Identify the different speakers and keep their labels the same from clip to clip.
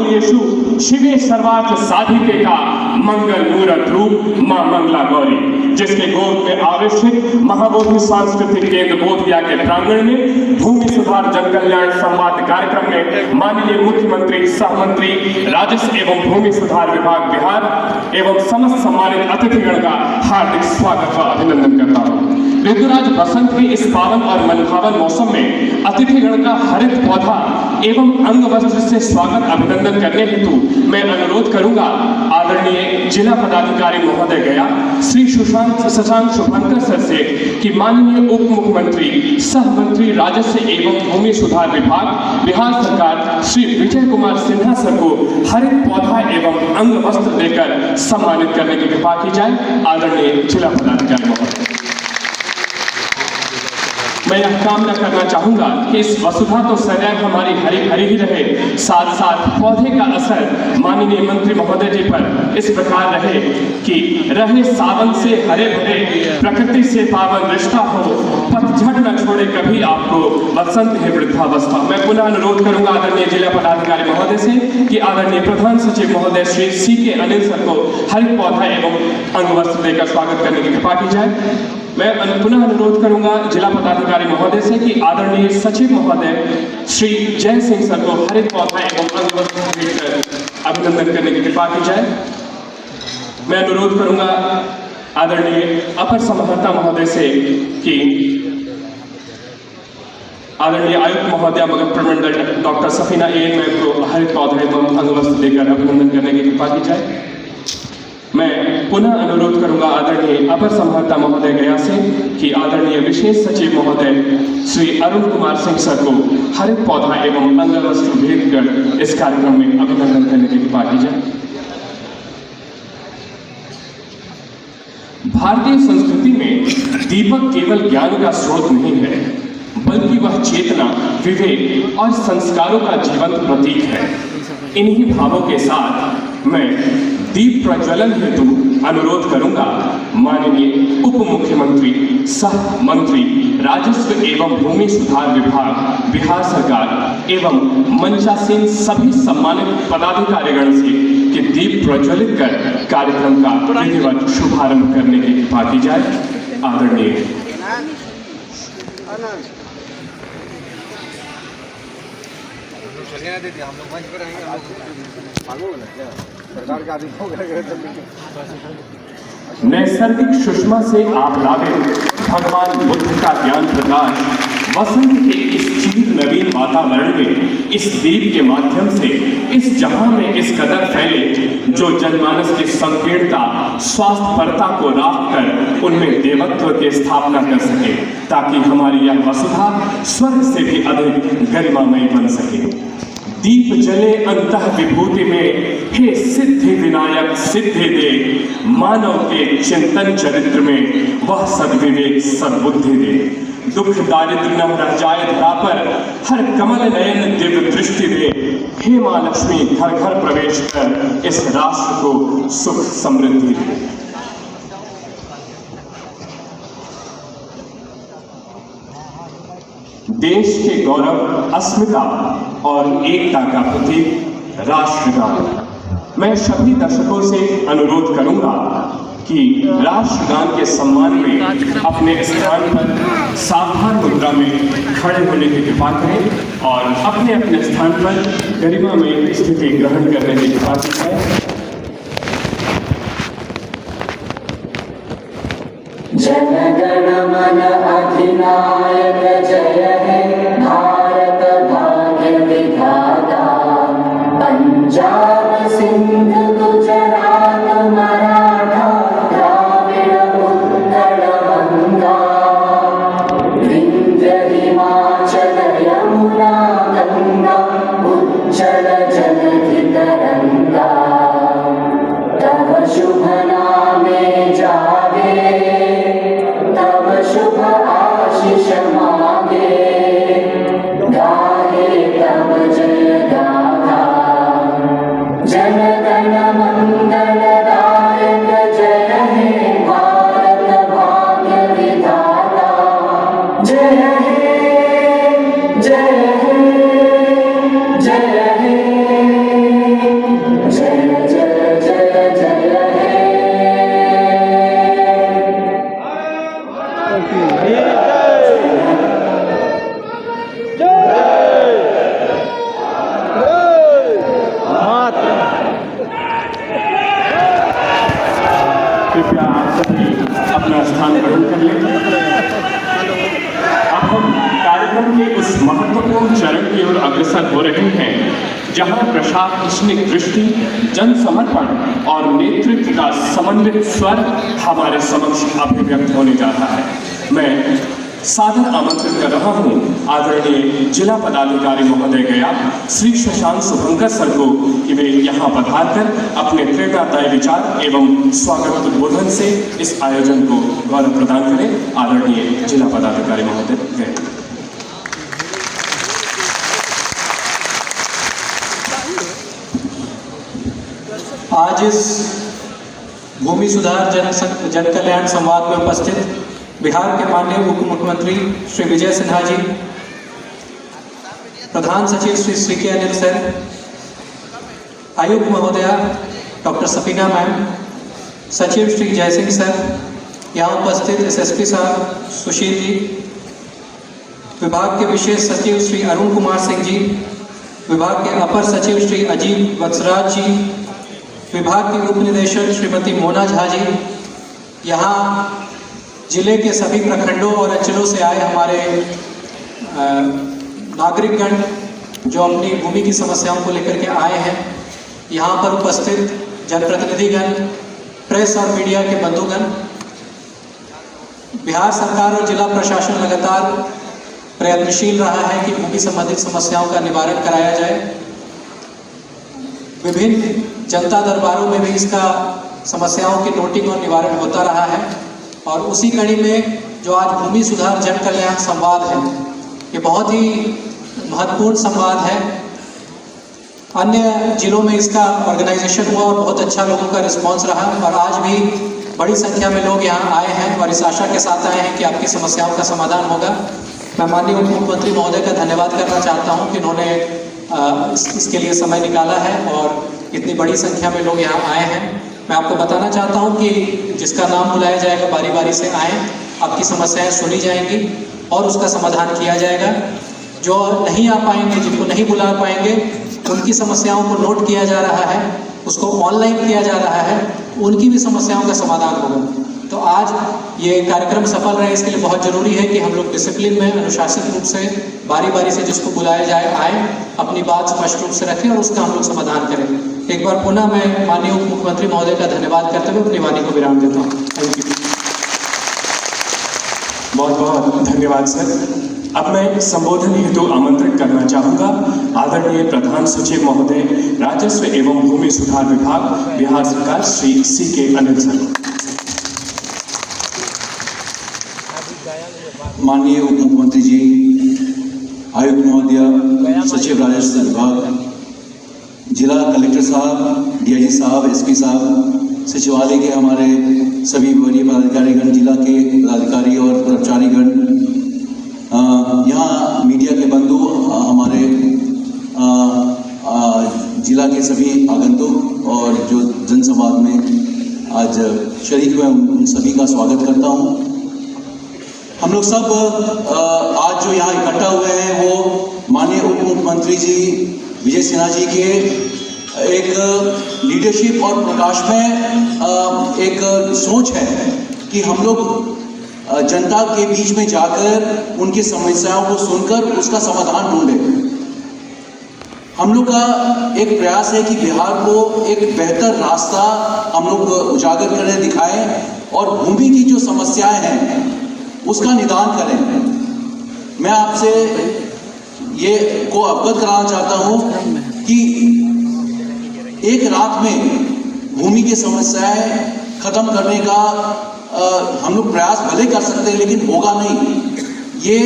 Speaker 1: मंगलेशु शिवे सर्वार्थ साधिके का मंगल मूर्त रूप मां मंगला गौरी, जिसके गोद में आवेशित महाबोधि सांस्कृतिक केंद्र बोधिया के प्रांगण में भूमि सुधार जन कल्याण संवाद कार्यक्रम में माननीय मुख्यमंत्री सह मंत्री राजस्व एवं भूमि सुधार विभाग बिहार एवं समस्त सम्मानित अतिथिगण का हार्दिक स्वागत व अभिनंदन करता हूँ। ऋतुराज बसंत के इस पावन और मनभावन मौसम में अतिथिगण का हरित पौधा एवं अंग वस्त्र से स्वागत अभिनंदन करने हेतु मैं अनुरोध करूंगा आदरणीय जिला पदाधिकारी महोदय गया श्री शशांक शुभंकर सर से कि माननीय उप मुख्यमंत्री सह मंत्री राजस्व एवं भूमि सुधार विभाग बिहार सरकार श्री विजय कुमार सिन्हा सर को हरित पौधा एवं अंग वस्त्र देकर सम्मानित करने की कृपा की जाए। आदरणीय जिला पदाधिकारी महोदय, मैं यह कामना करना चाहूंगा कि इस वसुधा तो सदैव हमारी हरी भरी ही रहे, साथ साथ पौधे का असर माननीय मंत्री महोदय जी पर इस प्रकार रहे कि रहे सावन से हरे भरे, प्रकृति से पावन रिश्ता हो, पतझड़ न छोड़े कभी आपको बसंत है वृद्धावस्था। मैं पुनः अनुरोध करूंगा आदरणीय जिला पदाधिकारी महोदय से कि आदरणीय प्रधान सचिव महोदय श्री C.K. अनिल सर को हरित पौधा एवं अंग वस्त्र देकर स्वागत करने की कृपा की जाए। मैं पुनः अनुरोध करूंगा जिला पदाधिकारी महोदय से कि आदरणीय सचिव महोदय श्री जय सिंह सर को हरित पौधा एवं अंग वस्त्र देकर अभिनंदन करने की कृपा की जाए। मैं अनुरोध करूंगा आदरणीय अपर समाहर्ता महोदय से कि आदरणीय आयुक्त महोदय मगध प्रमंडल डॉक्टर सफीना A.N. मैम को हरित पौधा एवं अंग वस्त्र देकर अभिनंदन करने की कृपा की जाए। मैं पुनः अनुरोध करूंगा आदरणीय अपर समाहर्ता महोदय गया से कि आदरणीय विशेष सचिव महोदय श्री अरुण कुमार सिंह सर को हरित पौधा एवं अंग वस्त्र भेंट कर इस कार्यक्रम में अभिनंदन करने की कृपा की जाए। भारतीय संस्कृति में दीपक केवल ज्ञान का स्रोत नहीं है, बल्कि वह चेतना, विवेक और संस्कारों का जीवंत प्रतीक है। इन्हीं भावों के साथ मैं दीप प्रज्वलन हेतु अनुरोध करूंगा माननीय उप मुख्यमंत्री सह मंत्री राजस्व एवं भूमि सुधार विभाग बिहार सरकार एवं मंचासीन सभी सम्मानित पदाधिकारीगण से कि दीप प्रज्वलित कर कार्यक्रम का विधिवत शुभारंभ करने की कृपा की जाए। आदरणीय
Speaker 2: हम लोग मंच पर रहेंगे, सरकार का आदेश हो गया।
Speaker 1: नैसर्गिक सुषमा से आप लावे भगवान बुद्ध का ज्ञान प्रकाश, वसंत के इस चीर नवीन वातावरण में इस दीप के माध्यम से इस जहां में इस कदर फैले जो जनमानस की संकीर्णता स्वास्थ्यपरता को राख कर उनमें देवत्व की स्थापना कर सके, ताकि हमारी यह वसुधा स्वर्ग से भी अधिक गरिमामयी बन सके। दीप जले अंतः विभूति में, हे सिद्धि विनायक सिद्धि दे, मानव के चिंतन चरित्र में वह सद्विवेक सद्बुद्धि दे। दुख दारिद्र न रह जाए धरा पर, हर कमल नयन दिव्य दृष्टि दे। हे मां लक्ष्मी घर घर प्रवेश कर इस राष्ट्र को सुख समृद्धि दे। देश के गौरव, अस्मिता और एकता का प्रतीक राष्ट्रगान। मैं सभी दर्शकों से अनुरोध करूंगा कि राष्ट्रगान के सम्मान में अपने स्थान पर सावधान मुद्रा में खड़े होने की कृपा करें और अपने अपने स्थान पर गरिमामय स्थिति ग्रहण करने की कृपा करें।
Speaker 3: जन गण मन अधिनायक जय हे भारत भाग्य विधाता, पंजाब सिंध गुजरात मराठा द्राविड़ उत्कल बंगा, विंध्य हिमाचल यमुना गंगा उज्जल जलधि तरंगा, तव शुभ नामे जागे, तव शुभ आशीष मांगे, गाहे तव जय गाथा। जन गण मंगल दायक जय हे भारत भाग्य विधाता, जय हे जय हे जय हे।
Speaker 1: ग्रहण कर लें। अब हम कार्यक्रम के उस महत्वपूर्ण चरण की ओर अग्रसर हो रहे हैं जहां प्रशासनिक दृष्टि, जन समर्पण और नेतृत्व का समन्वित स्वर हमारे समक्ष अभिव्यक्त होने जा रहा है। मैं सादर आमंत्रित कर रहा हूं आदरणीय जिला पदाधिकारी महोदय गया श्री शशांक शुभंकर सर को कि वे यहाँ पधार कर अपने प्रेरणादायी विचार एवं स्वागत उद्बोधन से इस आयोजन को गौरव प्रदान करें। आदरणीय जिला पदाधिकारी महोदय गया।
Speaker 4: आज इस भूमि सुधार जन कल्याण संवाद में उपस्थित बिहार के माननीय उप मुख्यमंत्री श्री विजय सिन्हा जी, प्रधान सचिव श्री सी.के. अनिल सर, आयुक्त महोदया डॉक्टर सफीना मैम, सचिव श्री जयसिंह सर, यहाँ उपस्थित एसएसपी साहब सुशील जी, विभाग के विशेष सचिव श्री अरुण कुमार सिंह जी, विभाग के अपर सचिव श्री अजीत वत्सराज जी, विभाग की उप निदेशक श्रीमती मोना झा जी, यहाँ जिले के सभी प्रखंडों और अंचलों से आए हमारे नागरिकगण जो अपनी भूमि की समस्याओं को लेकर के आए हैं, यहाँ पर उपस्थित जनप्रतिनिधिगण, प्रेस और मीडिया के बंधुगण, बिहार सरकार और जिला प्रशासन लगातार प्रयत्नशील रहा है कि भूमि संबंधित समस्याओं का निवारण कराया जाए। विभिन्न जनता दरबारों में भी इसका समस्याओं की नोटिंग और निवारण होता रहा है और उसी कड़ी में जो आज भूमि सुधार जन कल्याण संवाद है, ये बहुत ही महत्वपूर्ण संवाद है। अन्य जिलों में इसका ऑर्गेनाइजेशन हुआ और बहुत अच्छा लोगों का रिस्पांस रहा और आज भी बड़ी संख्या में लोग यहाँ आए हैं और इस आशा के साथ आए हैं कि आपकी समस्याओं का समाधान होगा। मैं माननीय उप मुख्यमंत्री महोदय का धन्यवाद करना चाहता हूँ कि उन्होंने इसके लिए समय निकाला है और इतनी बड़ी संख्या में लोग यहाँ आए हैं। मैं आपको बताना चाहता हूँ कि जिसका नाम बुलाया जाएगा बारी बारी से आए, आपकी समस्याएं सुनी जाएंगी और उसका समाधान किया जाएगा। जो नहीं आ पाएंगे, जिनको नहीं बुला पाएंगे, उनकी समस्याओं को नोट किया जा रहा है, उसको ऑनलाइन किया जा रहा है, उनकी भी समस्याओं का समाधान होगा। तो आज ये कार्यक्रम सफल रहे इसके लिए बहुत ज़रूरी है कि हम लोग डिसिप्लिन में अनुशासित रूप से बारी बारी से जिसको बुलाया जाए आए, अपनी बात स्पष्ट रूप से रखें और उसका हम लोग समाधान करें। एक बार पुनः मैं माननीय उप मुख्यमंत्री महोदय का धन्यवाद करते हुए अपनी वाणी को विराम देता हूँ। Thank you.
Speaker 1: बहुत बहुत धन्यवाद सर। अब मैं संबोधन हेतु आमंत्रित करना चाहूँगा आदरणीय प्रधान सचिव महोदय राजस्व एवं भूमि सुधार विभाग बिहार सरकार श्री सी.के. अनिल सर।
Speaker 5: माननीय उप मुख्यमंत्री जी, आयुक्त महोदय, सचिव राजस्व विभाग, जिला कलेक्टर साहब, डीआईजी साहब, एसपी साहब, सचिवालय के हमारे सभी वरीय पदाधिकारीगण, जिला के पदाधिकारी और कर्मचारीगण, यहाँ मीडिया के बंधु, हमारे जिला के सभी आगंतुक और जो जनसंवाद में आज शरीक हुए उन सभी का स्वागत करता हूँ। हम लोग सब आज जो यहाँ इकट्ठा हुए हैं वो माननीय उप मुख्यमंत्री जी विजय सिन्हा जी के एक लीडरशिप और प्रकाश में एक सोच है कि हम लोग जनता के बीच में जाकर उनकी समस्याओं को सुनकर उसका समाधान ढूंढें। हम लोग का एक प्रयास है कि बिहार को एक बेहतर रास्ता हम लोग उजागर करें, दिखाएं और भूमि की जो समस्याएं हैं उसका निदान करें। मैं आपसे ये को अवगत कराना चाहता हूँ कि एक रात में भूमि की समस्याएं खत्म करने का हम लोग प्रयास भले कर सकते हैं लेकिन होगा नहीं। ये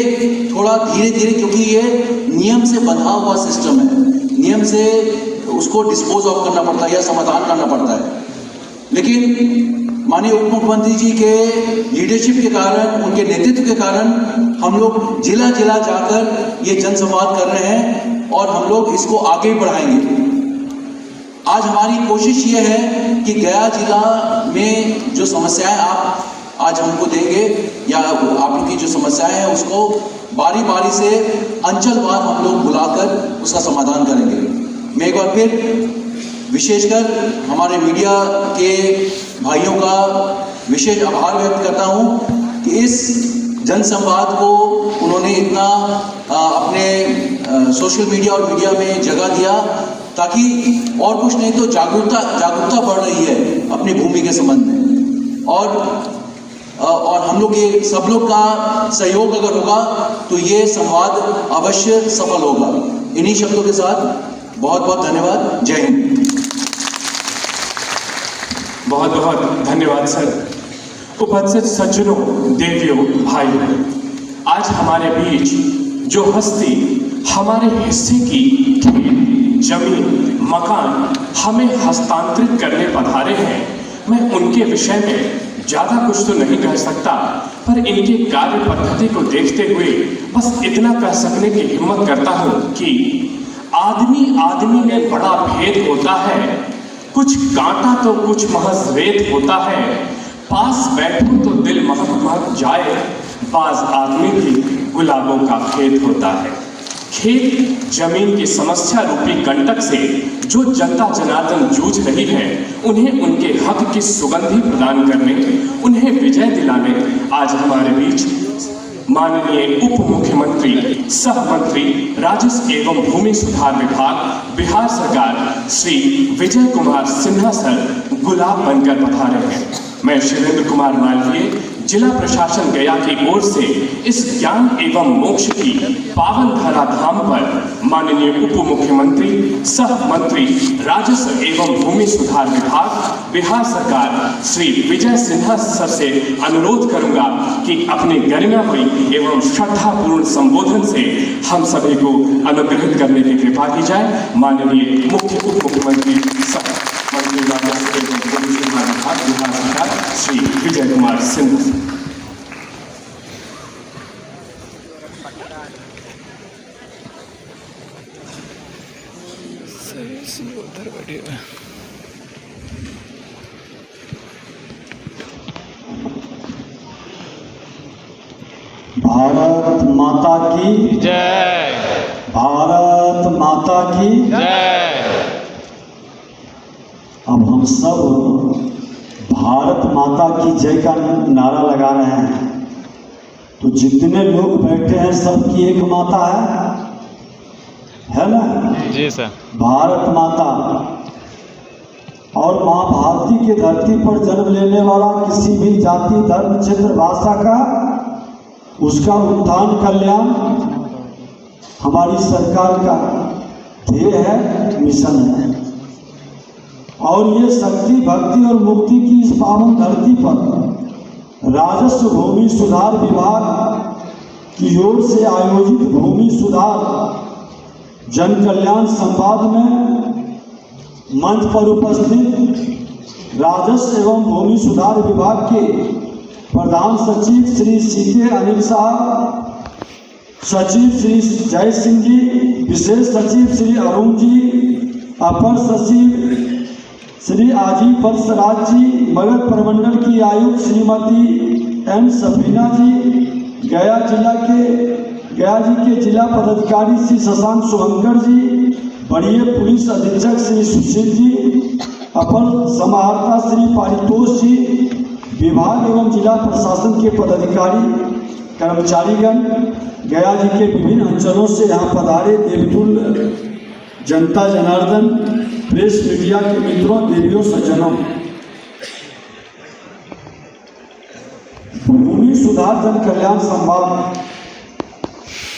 Speaker 5: थोड़ा धीरे धीरे, क्योंकि ये नियम से बंधा हुआ सिस्टम है, नियम से उसको डिस्पोज ऑफ करना पड़ता है या समाधान करना पड़ता है। लेकिन माननीय उप मुख्यमंत्री जी के लीडरशिप के कारण, उनके नेतृत्व के कारण हम लोग जिला जिला जाकर ये जनसंवाद कर रहे हैं और हम लोग इसको आगे बढ़ाएंगे। आज हमारी कोशिश ये है कि गया जिला में जो समस्याएं आप आज हमको देंगे या आप लोग की जो समस्याएं हैं उसको बारी बारी से अंचलवार हम लोग बुलाकर उसका समाधान करेंगे। मैं एक बार फिर विशेषकर हमारे मीडिया के भाइयों का विशेष आभार व्यक्त करता हूं कि इस जनसंवाद को उन्होंने इतना अपने सोशल मीडिया और मीडिया में जगह दिया, ताकि और कुछ नहीं तो जागरूकता बढ़ रही है अपनी भूमि के संबंध में। और हम लोग ये सब लोग का सहयोग अगर होगा तो ये संवाद अवश्य सफल होगा। इन्हीं शब्दों के साथ बहुत बहुत धन्यवाद। जय हिंद।
Speaker 1: बहुत बहुत धन्यवाद सर। उपस्थित सज्जनों, देवियों, भाइयों, आज हमारे बीच जो हस्ती हमारे हिस्से की खेत, जमीन, मकान हमें हस्तांतरित करने पधारे हैं, मैं उनके विषय में ज़्यादा कुछ तो नहीं कह सकता, पर इनके कार्य पद्धति को देखते हुए बस इतना कह सकने की हिम्मत करता हूँ कि आदमी में बड़ा भेद होता है, कुछ कांटा तो कुछ महज रेत होता है, पास बैठूं तो दिल महक महक जाए, बाज आदमी भी गुलाबों का खेत होता है। खेत जमीन की समस्या रूपी कंटक से जो जनता जनार्दन जूझ रही है, उन्हें उनके हक की सुगंधी प्रदान करने, उन्हें विजय दिलाने आज हमारे बीच माननीय उप मुख्यमंत्री सह मंत्री राजस्व एवं भूमि सुधार विभाग बिहार सरकार श्री विजय कुमार सिन्हा सर गुलाब बनकर पधारे हैं। मैं शिवेंद्र कुमार मालवीय जिला प्रशासन गया की ओर से इस ज्ञान एवं मोक्ष की पावन धरा धाम पर माननीय उप मुख्यमंत्री सह मंत्री राजस्व एवं भूमि सुधार विभाग बिहार सरकार श्री विजय सिन्हा सर से अनुरोध करूंगा कि अपने गरिमामयी एवं श्रद्धापूर्ण संबोधन से हम सभी को अनुग्रहित करने की कृपा की जाए। माननीय मुख्य उप मुख्यमंत्री सह मंत्री राजस्व एवं भूमि सुधार विभाग बिहार सरकार श्री विजय कुमार सिन्हा।
Speaker 6: भारत माता की
Speaker 7: जय।
Speaker 6: भारत माता की
Speaker 7: जय।
Speaker 6: अब हम सब भारत माता की जय का नारा लगा रहे हैं, तो जितने लोग बैठे हैं सबकी एक माता है ना?
Speaker 7: जी सर।
Speaker 6: भारत माता और माँ भारती के धरती पर जन्म लेने वाला किसी भी जाति, धर्म, क्षेत्र, भाषा का उसका उत्थान, कल्याण हमारी सरकार का ध्येय है, मिशन है। और ये शक्ति, भक्ति और मुक्ति की इस पावन धरती पर राजस्व भूमि सुधार विभाग की ओर से आयोजित भूमि सुधार जन कल्याण संवाद में मंच पर उपस्थित राजस्व एवं भूमि सुधार विभाग के प्रधान सचिव श्री सीके अनिल साहब, सचिव श्री जय सिंह जी, विशेष सचिव श्री अरुण जी, अपर सचिव श्री आजीव बत्सराज जी, मगध प्रमंडल की आयुक्त श्रीमती एम सफीना जी, गया जी के जिला पदाधिकारी श्री शशांक शुभंकर जी, वरीय पुलिस अधीक्षक श्री सुशील जी, अपर समाहर्ता श्री पारितोष जी, विभाग एवं जिला प्रशासन के पदाधिकारी, कर्मचारीगण, गया जी के विभिन्न अंचलों से यहाँ पधारे देवतुल्य जनता जनार्दन, प्रेस मीडिया के मित्रों, देवियों, सज्जनों, भूमि सुधार जन कल्याण संवाद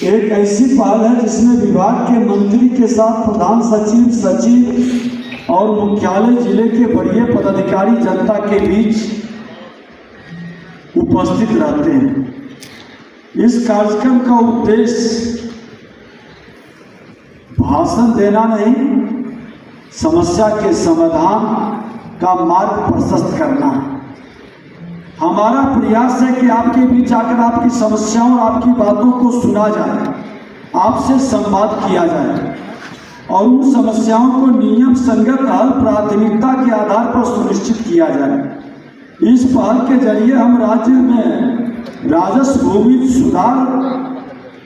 Speaker 6: एक ऐसी पहल है जिसमें विभाग के मंत्री के साथ प्रधान सचिव और मुख्यालय जिले के वरीय पदाधिकारी जनता के बीच उपस्थित रहते हैं। इस कार्यक्रम का उद्देश्य भाषण देना नहीं, समस्या के समाधान का मार्ग प्रशस्त करना है। हमारा प्रयास है कि आपके बीच आकर आपकी समस्याओं और आपकी बातों को सुना जाए, आपसे संवाद किया जाए और उन समस्याओं को नियम संगत हल प्राथमिकता के आधार पर सुनिश्चित किया जाए। इस पहल के जरिए हम राज्य में राजस्व भूमि सुधार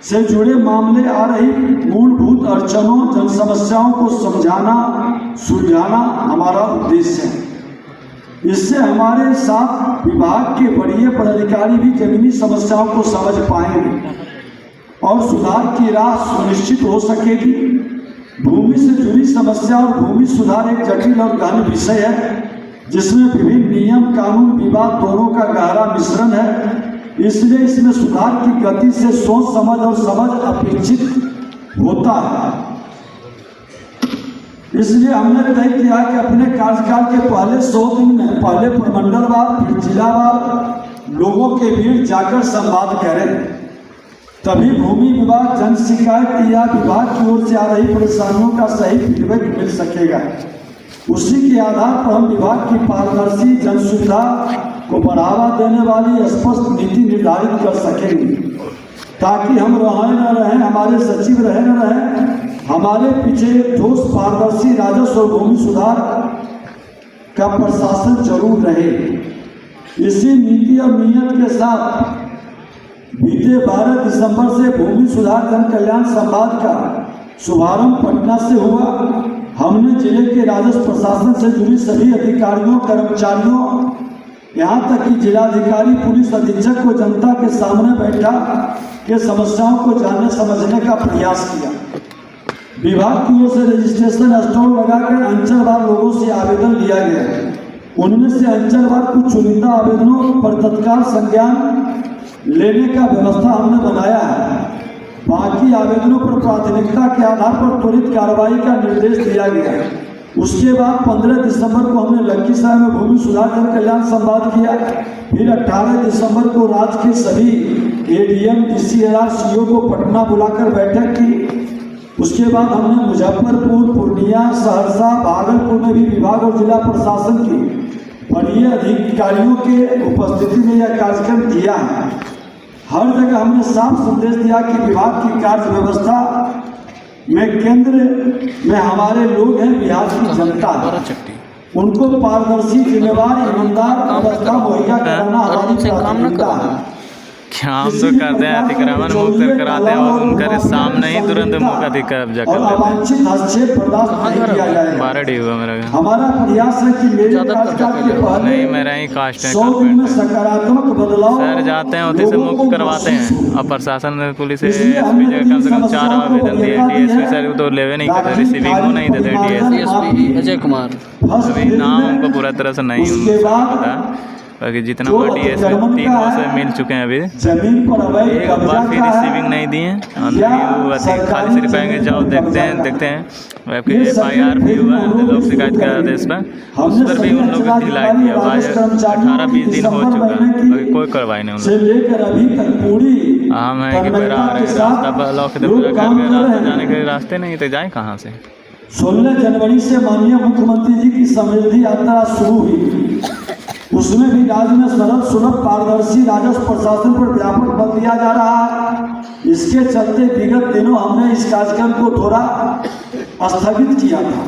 Speaker 6: से जुड़े मामले आ रही मूलभूत अड़चनों, जन समस्याओं को समझाना, सुलझाना हमारा उद्देश्य है। इससे हमारे साथ विभाग के वरीय पदाधिकारी भी जमीनी समस्याओं को समझ पाएंगे और सुधार की राह सुनिश्चित हो सकेगी। भूमि से जुड़ी समस्या और भूमि सुधार एक जटिल और गहन विषय है, जिसमें विभिन्न नियम, कानून, विवाद दोनों का गहरा मिश्रण है। इसलिए इसमें सुधार की गति से सोच समझ और समझ अपेक्षित होता है। इसलिए हमने तय किया कि अपने कार्यकाल के पहले 100 दिन में पहले प्रमंडलवार, फिर जिलावार लोगों के बीच जाकर संवाद करें, तभी भूमि विभाग, जन शिकायत या विभाग की ओर से आ रही परेशानियों का सही फीडबैक मिल सकेगा। उसी के आधार पर हम विभाग की पारदर्शी, जन सुविधा को बढ़ावा देने वाली स्पष्ट नीति निर्धारित कर सकेंगे, ताकि हम रहे न रहें, हमारे सचिव रहे न रहें, हमारे पीछे ठोस, पारदर्शी राजस्व और भूमि सुधार का प्रशासन जरूर रहे। इसी नीति और नियत के साथ बीते 12 दिसंबर से भूमि सुधार जन कल्याण संवाद का शुभारंभ पटना से हुआ। हमने जिले के राजस्व प्रशासन से जुड़ी सभी अधिकारियों, कर्मचारियों, यहाँ तक कि जिलाधिकारी, पुलिस अधीक्षक को जनता के सामने बैठा के समस्याओं को जानने समझने का प्रयास किया। विभाग की ओर से रजिस्ट्रेशन स्टॉल लगाकर अंचलवार लोगों से आवेदन लिया गया। उनमें से अंचलवार कुछ चुनिंदा आवेदनों पर तत्काल संज्ञान लेने का व्यवस्था हमने बनाया है। बाकी आवेदनों पर प्राथमिकता के आधार पर त्वरित कार्रवाई का निर्देश दिया गया। उसके बाद 15 दिसंबर को हमने लखीसराय में भूमि सुधार जन कल्याण संवाद किया। फिर 18 दिसंबर को राज्य के सभी ADM, DCR, CO को पटना बुलाकर बैठक की। उसके बाद हमने मुजफ्फरपुर, पूर्णिया, सहरसा, भागलपुर में भी विभाग और जिला प्रशासन की वरीय अधिकारियों के उपस्थिति में यह कार्यक्रम किया है। हर जगह हमने साफ संदेश दिया कि विभाग की कार्य व्यवस्था में केंद्र में हमारे लोग हैं, बिहार की जनता है। उनको पारदर्शी, जिम्मेवार, ईमानदार व्यवस्था मुहैया कराना हमारी प्राथमिकता है।
Speaker 7: हम तो करते हैं अतिक्रमण मुक्त कराते हैं और उनके सामने ही तुरंत मुक्त अतिक्रमण कर
Speaker 6: अवांछित हस्तक्षेप बर्दाश्त नहीं किया जाएगा।
Speaker 7: 12 डी हुआ मेरा।
Speaker 6: हमारा प्रयास है कि मेरे कार्यकाल के पहले
Speaker 7: नहीं, मेरा ही कास्ट है।
Speaker 6: 100 दिन में सकारात्मक बदलाव
Speaker 7: सर जाते हैं, उसी से मुक्त करवाते हैं और प्रशासन, पुलिस, एसपी जगह कम से कम 4 आवेदन दिए। DSP सर तो लेवे नहीं करते, रिसीविंग नहीं देते। DSP
Speaker 8: अजय कुमार
Speaker 7: अभी नाम उनको पूरा तरह से नहीं पता, बाकी जितना DSP 3 से मिल चुके हैं अभी। एक बार फिर रिसीविंग नहीं दिए, खाली सिर्फ आएंगे, जाओ देखते हैं आपके FIR भी हुआ है लोक शिकायत के आदेश पर, उस पर भी उन लोगों को ढिलाई किया। आज 18-20 दिन हो चुका है, बाकी कोई कार्रवाई नहीं उन लोग। हम है कि मेरा रास्ता ब्लॉक रास्ता जाने के रास्ते नहीं, तो जाए कहाँ से।
Speaker 6: 16 जनवरी से माननीय मुख्यमंत्री जी की समृद्धि यात्रा शुरू हुई। उसमें भी राज्य में सरल, सुलभ, पारदर्शी राजस्व प्रशासन पर व्यापक बल दिया जा रहा है। इसके चलते विगत दिनों हमने इस कार्यक्रम को थोड़ा स्थगित किया था।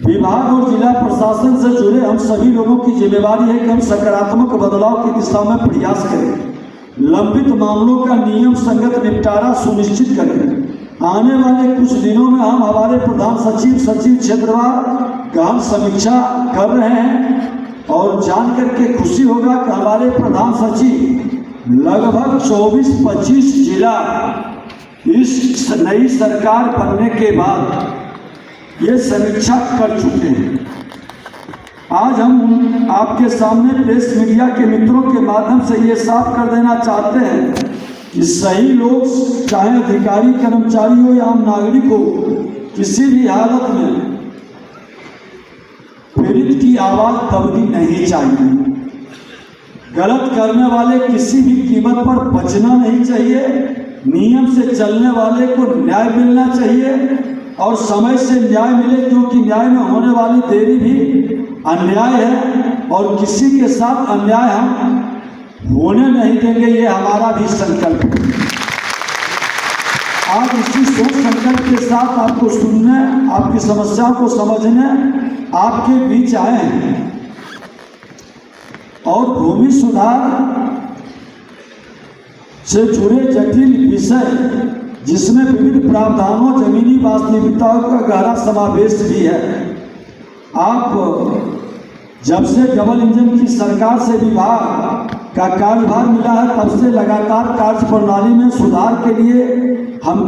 Speaker 6: विभाग और जिला प्रशासन से जुड़े हम सभी लोगों की जिम्मेदारी है कि हम सकारात्मक बदलाव की दिशा में प्रयास करें, लंबित मामलों का नियम संगत निपटारा सुनिश्चित करें। आने वाले कुछ दिनों में हम हमारे प्रधान सचिव, सचिव क्षेत्रवार गहन समीक्षा कर रहे हैं और जान करके खुशी होगा कि हमारे प्रधान सचिव लगभग 24-25 जिला इस नई सरकार बनने के बाद ये समीक्षा कर चुके हैं। आज हम आपके सामने प्रेस मीडिया के मित्रों के माध्यम से ये साफ कर देना चाहते हैं कि सही लोग, चाहे अधिकारी, कर्मचारी हो या आम नागरिक हो, किसी भी हालत में पीड़ित की आवाज दबनी नहीं चाहिए। गलत करने वाले किसी भी कीमत पर बचना नहीं चाहिए। नियम से चलने वाले को न्याय मिलना चाहिए और समय से न्याय मिले, क्योंकि न्याय में होने वाली देरी भी अन्याय है और किसी के साथ अन्याय हम होने नहीं देंगे। ये हमारा भी संकल्प है। आज इसी सोच संकल्प के साथ आपको सुनने, आपकी समस्याओं को समझने आपके बीच आए हैं और भूमि सुधार से जुड़े जटिल विषय, जिसमें विभिन्न प्रावधानों, जमीनी वास्तविकताओं का गहरा समावेश भी है। आप जब से डबल इंजन की सरकार से विभाग का कार्यभार मिला है तब से लगातार कार्य प्रणाली में सुधार के लिए हम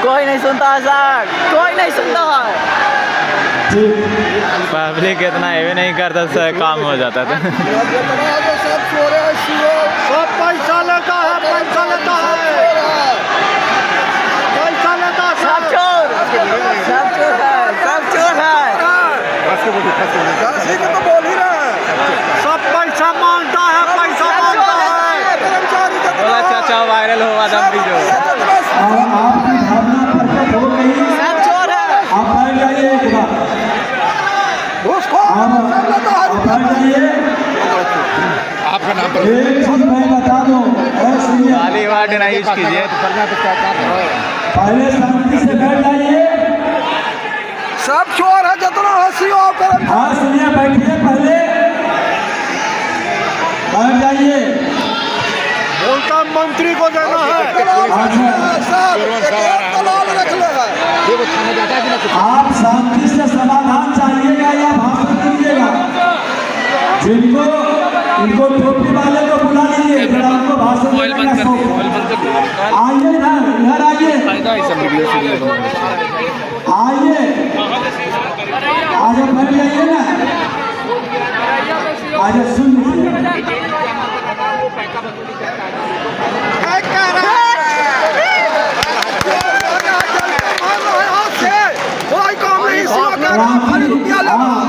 Speaker 8: कोई नहीं सुनता है सर, कोई नहीं सुनता है।
Speaker 7: पब्लिक इतना ये नहीं करता सर, काम हो जाता था।
Speaker 2: सब पैसा लेता है, पैसा लेता है, पैसा लेता है,
Speaker 8: सब चोर, सब चोर है, सब चोर है।
Speaker 2: तो बोल ही रहा है, सब पैसा मांगता है, पैसा मांगता है।
Speaker 7: बोला चाचा वायरल हुआ था वीडियो।
Speaker 6: आपकी भावना प्रकट हो गई।
Speaker 8: सब चोर है।
Speaker 6: आप बैठ जाइए एक बार, आप बैठ जाइए।
Speaker 2: आपका नाम
Speaker 6: एक चीज मैं बता दूं, सुनिए,
Speaker 7: गाली वार्ड नहीं यूज कीजिए।
Speaker 6: पहले शांति से बैठ जाइए।
Speaker 2: सब चोर है, जितना हंसी हो कर।
Speaker 6: हाँ सुनिए, बैठिए, पहले बैठ जाइए।
Speaker 2: बोलता मंत्री को देना है।
Speaker 6: आप शांति से समाधान चाहिएगा या भाषण दीजिएगा? जिनको इनको टोपी वाले को बुला लीजिए, फिर आपको भाषण देने का शौक है। आइए ना, इधर आइए, आइए, आज बैठ जाइए ना, आज सुन लीजिए।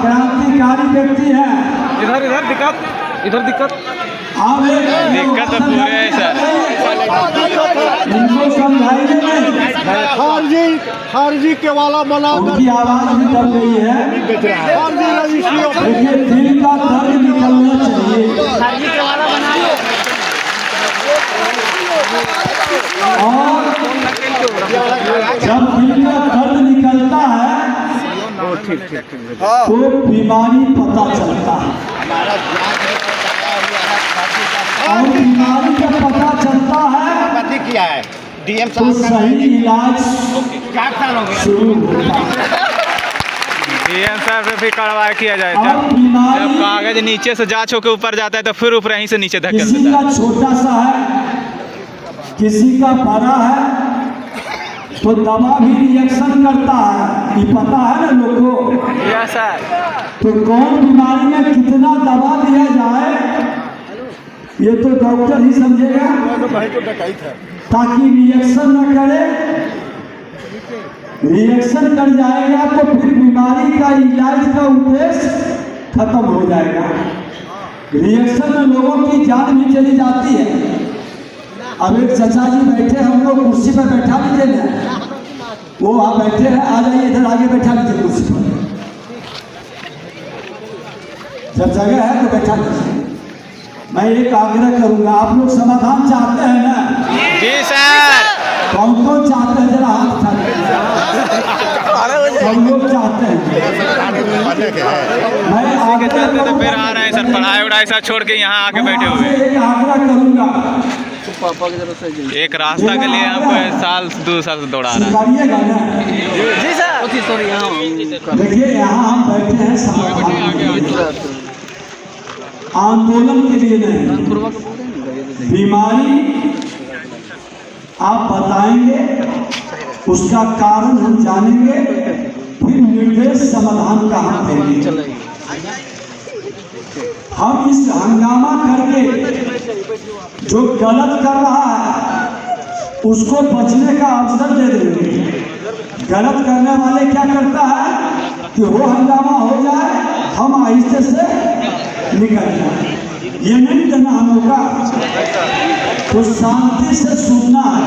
Speaker 6: क्रांतिकारी व्यक्ति है।
Speaker 7: इधर दिक्कत
Speaker 6: दिक्कत
Speaker 7: तो पूरे है सर।
Speaker 6: इनको समझाइए नहीं।
Speaker 2: खारजी के वाला बना,
Speaker 6: उनकी आवाज भी दब गई है। देखिए, दिल का दर्द निकलना चाहिए। और जब दिल का दर्द निकलता है तो बीमारी पता चलता है, और बीमारी जब पता चलता है
Speaker 2: किया है डीएम
Speaker 6: तो सही इलाज शुरू होता है।
Speaker 7: डीएम साहब से भी कार्रवाई किया जाए।
Speaker 6: और
Speaker 7: जब
Speaker 6: बीमारी
Speaker 7: कागज नीचे से जांच होकर ऊपर जाता है तो फिर ऊपर यहीं से नीचे धकेल
Speaker 6: किसी
Speaker 7: देता
Speaker 6: का छोटा सा है, किसी का बड़ा है, तो दवा भी रिएक्शन करता है, ये पता है ना लोगों को।
Speaker 7: है सर।
Speaker 6: तो कौन बीमारी में कितना दवा दिया जाए ये तो डॉक्टर ही समझेगा, ताकि रिएक्शन न करे। रिएक्शन कर जाएगा तो फिर बीमारी का इलाज का उद्देश्य खत्म हो जाएगा। रिएक्शन में लोगों की जान भी चली जाती है। अब एक चाचा जी बैठे, हम लोग कुर्सी पर बैठा लीजिए ना, वो आप बैठे हैं, आ जाइए इधर आगे बैठा लीजिए कुर्सी पर। जब जगह है तो बैठा लीजिए। मैं एक आग्रह करूंगा, आप लोग समाधान चाहते हैं ना?
Speaker 7: जी सर।
Speaker 6: कौन कौन चाहते हैं, जरा हाथ उठा दीजिए। हम लोग चाहते हैं। मैं आग्रह
Speaker 7: तो फिर आ रहे हैं सर, पढ़ाई उड़ाई सब छोड़ के यहाँ आके बैठे हुए।
Speaker 6: एक आग्रह करूंगा,
Speaker 7: एक रास्ता के लिए हम साल 2 साल से दौड़ा रहा है।
Speaker 6: स्वीकारिएगा ना?
Speaker 8: जी सर।
Speaker 6: देखिए, यहाँ हम बैठे हैं समाधान, आंदोलन के लिए नहीं। बीमारी आप बताएंगे, उसका कारण हम जानेंगे, फिर निर्देश समाधान का हम देंगे। हम इस हंगामा करके जो गलत कर रहा है उसको बचने का अवसर दे देंगे। गलत करने वाले क्या करता है कि वो हंगामा हो जाए, हम आहिस्ते से निकल जाए, ये नहीं देना हम लोग का। तो शांति से सुनना है।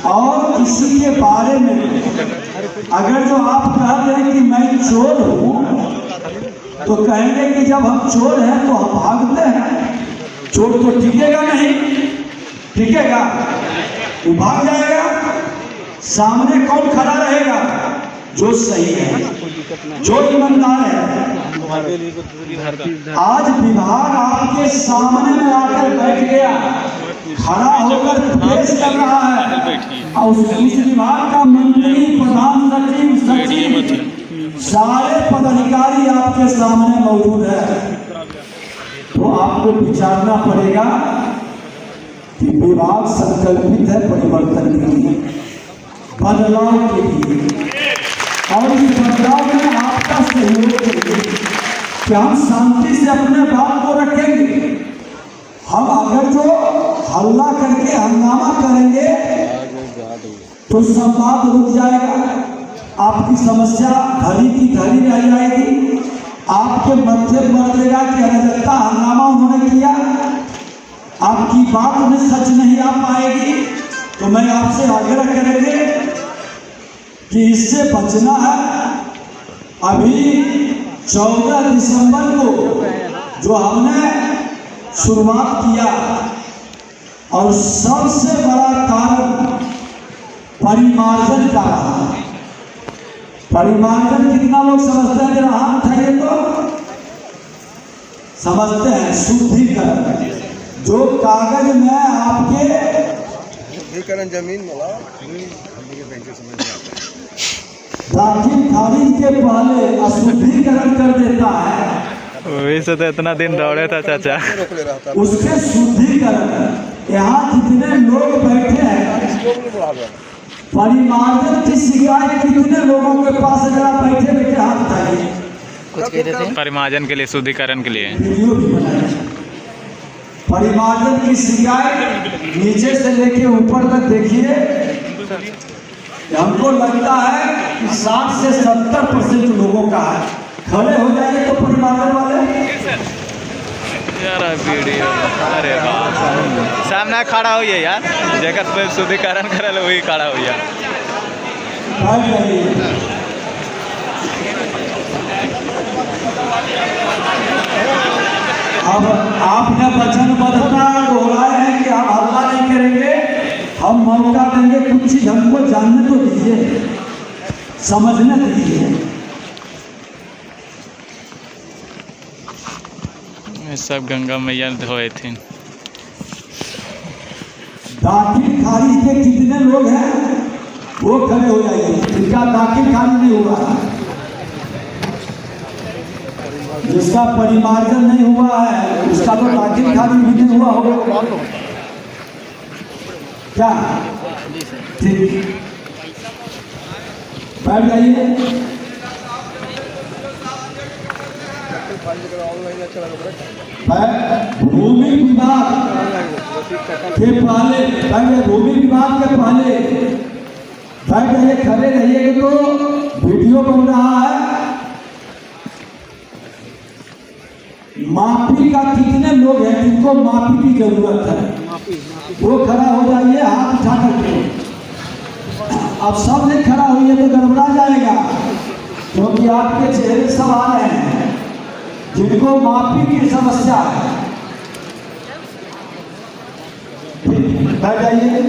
Speaker 6: और किसी के बारे में अगर जो आप कह रहे हैं कि मैं चोर हूँ, तो कहेंगे कि जब हम चोर हैं तो हम भागते हैं। चोर तो टिकेगा नहीं, टिकेगा, वो भाग जाएगा। सामने कौन खड़ा रहेगा? जो सही है, जो ईमानदार है। आज विभाग आपके सामने में आकर बैठ गया, खड़ा होकर पेश कर रहा है, और उस विभाग का मंत्री, प्रधान सचिव, सचिव, सारे पदाधिकारी आपके सामने मौजूद है। तो आपको विचारना पड़ेगा कि विभाग संकल्पित है परिवर्तन के लिए, बदलाव के लिए, और इस बदलाव में आपका सहयोग चाहिए कि हम शांति से अपने बात को रखेंगे। हम अगर जो हल्ला करके हंगामा करेंगे तो संवाद रुक जाएगा, आपकी समस्या धरी की धरी रह जाएगी, आपके मध्य बढ़ेगा कि अराजकता हंगामा उन्होंने किया, आपकी बात में सच नहीं आ पाएगी। तो मैं आपसे आग्रह करेंगे कि इससे बचना है। अभी 14 दिसंबर को जो हमने शुरुआत किया, और सबसे बड़ा कारण परिमार्जन का रहा। परिमार्जन कितना लोग समझते हैं? राम था ये तो समझते हैं। शुद्धिकरण, जो कागज में आपके
Speaker 2: शुद्धिकरण जमीन
Speaker 6: दाखिल खारिज के पहले अशुद्धिकरण कर देता है।
Speaker 7: वैसे तो इतना दिन दौड़े था चाचा।
Speaker 6: उसके शुद्धिकरण, यहाँ जितने लोग बैठे हैं, परिमार्जन की शिकायत कितने लोगों के पास जरा बैठे बैठे हाथ उठाइए।
Speaker 8: कुछ कह रहे थे
Speaker 7: परिमार्जन के लिए, शुद्धिकरण के लिए
Speaker 6: वीडियो भी बनाए। परिमार्जन की शिकायत नीचे से लेके ऊपर तक देखिए, हमको लगता है कि 60 से 70% लोगों का है। खड़े हो जाइए तो परिमार्जन वाले
Speaker 7: यार वीडियो, अरे बाप, सामने खड़ा होइए यार, जगह पे शुद्धिकरण करे वही खड़ा होइए।
Speaker 6: अब आपने वचनबद्धता दोहराए हैं कि हम हल्ला नहीं करेंगे, हम मौका देंगे। कुछ चीज हमको जानने तो दीजिए, समझने दीजिए।
Speaker 7: सब गंगा मैया धोए थे।
Speaker 6: दाखिल खारिज के कितने लोग हैं वो खड़े हो जाइए, जिनका दाखिल खारिज नहीं हुआ, जिसका परिमार्जन नहीं हुआ है, उसका तो दाखिल खारिज भी नहीं हुआ होगा क्या? ठीक, बैठ जाइए। भूमि विभाग के पहले भूमि विभाग के पहले बैठ जाइए, खड़े रहिए तो वीडियो बन रहा है। माफी का कितने लोग हैं जिनको माफी की जरूरत है? वो खड़ा हो जाइए हाथ उठा करके। अब सब ने खड़ा होइए तो गड़बड़ा जाएगा, क्योंकि आपके चेहरे सब आ रहे हैं जिनको माफी की समस्या है। बैठ जाइए।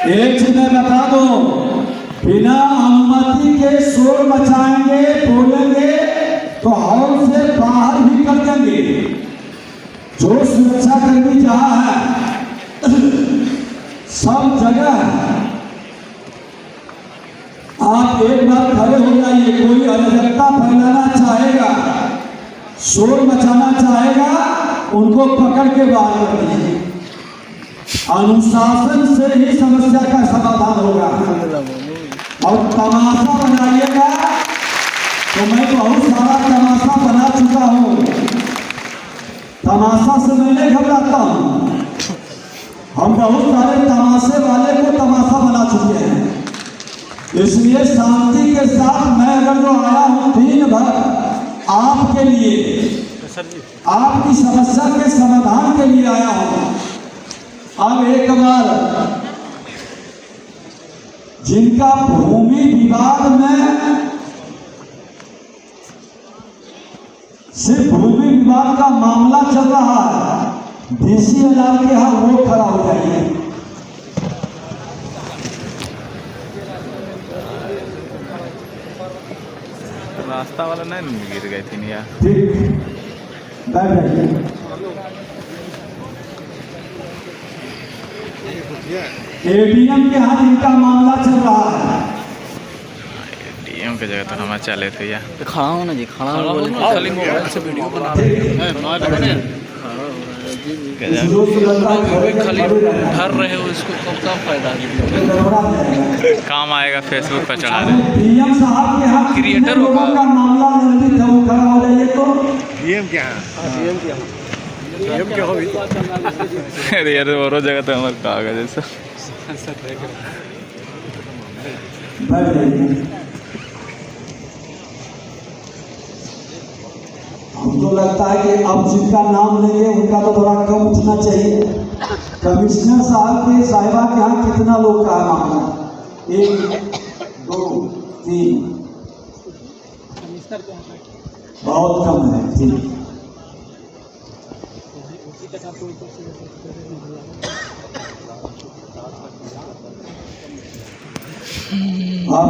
Speaker 6: एक चीज मैं बता दो, बिना अनुमति के शोर मचाएंगे, बोलेंगे तो हॉल से बाहर भी कर देंगे। जो सुरक्षा कर्मी जहां है सब जगह आप एक बार खड़े हो जाइए। कोई अराजकता फैलाना चाहेगा, शोर मचाना चाहेगा, उनको पकड़ के बाहर कर दीजिए। अनुशासन से ही समस्या का समाधान होगा। और तमाशा बनाइएगा तो मैं बहुत सारा तमाशा बना चुका हूँ, तमाशा से मैं नहीं घबराता हूँ। हम बहुत सारे तमाशे वाले को तमाशा बना चुके हैं, इसलिए शांति के साथ मैं अगर जो आया हूँ दिन भर आपके लिए, आपकी समस्या के समाधान के लिए आया हूँ। अब एक बार जिनका भूमि विवाद में सिर्फ भूमि विवाद का मामला चल रहा है, डीसी हजार के यहाँ वो खड़ा हो जाइए।
Speaker 7: रास्ता वाला नहीं गिर गए थे यार।
Speaker 6: ठीक, बैठ जाइए। एडीएम के यहाँ इनका मामला चल रहा है।
Speaker 7: डीएम के जगह तो हम चले थे यार।
Speaker 8: खड़ा हो ना जी, खड़ा हो खाली मोबाइल से वीडियो बना रहे हैं। खाली डर रहे हो, इसको कब फायदा है?
Speaker 7: काम आएगा, फेसबुक पर चढ़ा रहे।
Speaker 6: डीएम साहब के यहाँ
Speaker 8: क्रिएटर होगा
Speaker 6: का मामला लंबित है, वो खड़ा हो जाइए। तो
Speaker 2: डीएम क्या है? डीएम क्या हो?
Speaker 7: अरे यार और जगह तो हमारे कागज जैसा।
Speaker 6: बैठ जाइए। हमको लगता है कि अब जिनका नाम लेंगे उनका तो थोड़ा कम उठना चाहिए। कमिश्नर साहब के साहिबा के यहाँ कितना लोग का है मामला? 1 2 3, बहुत कम है। ठीक, अब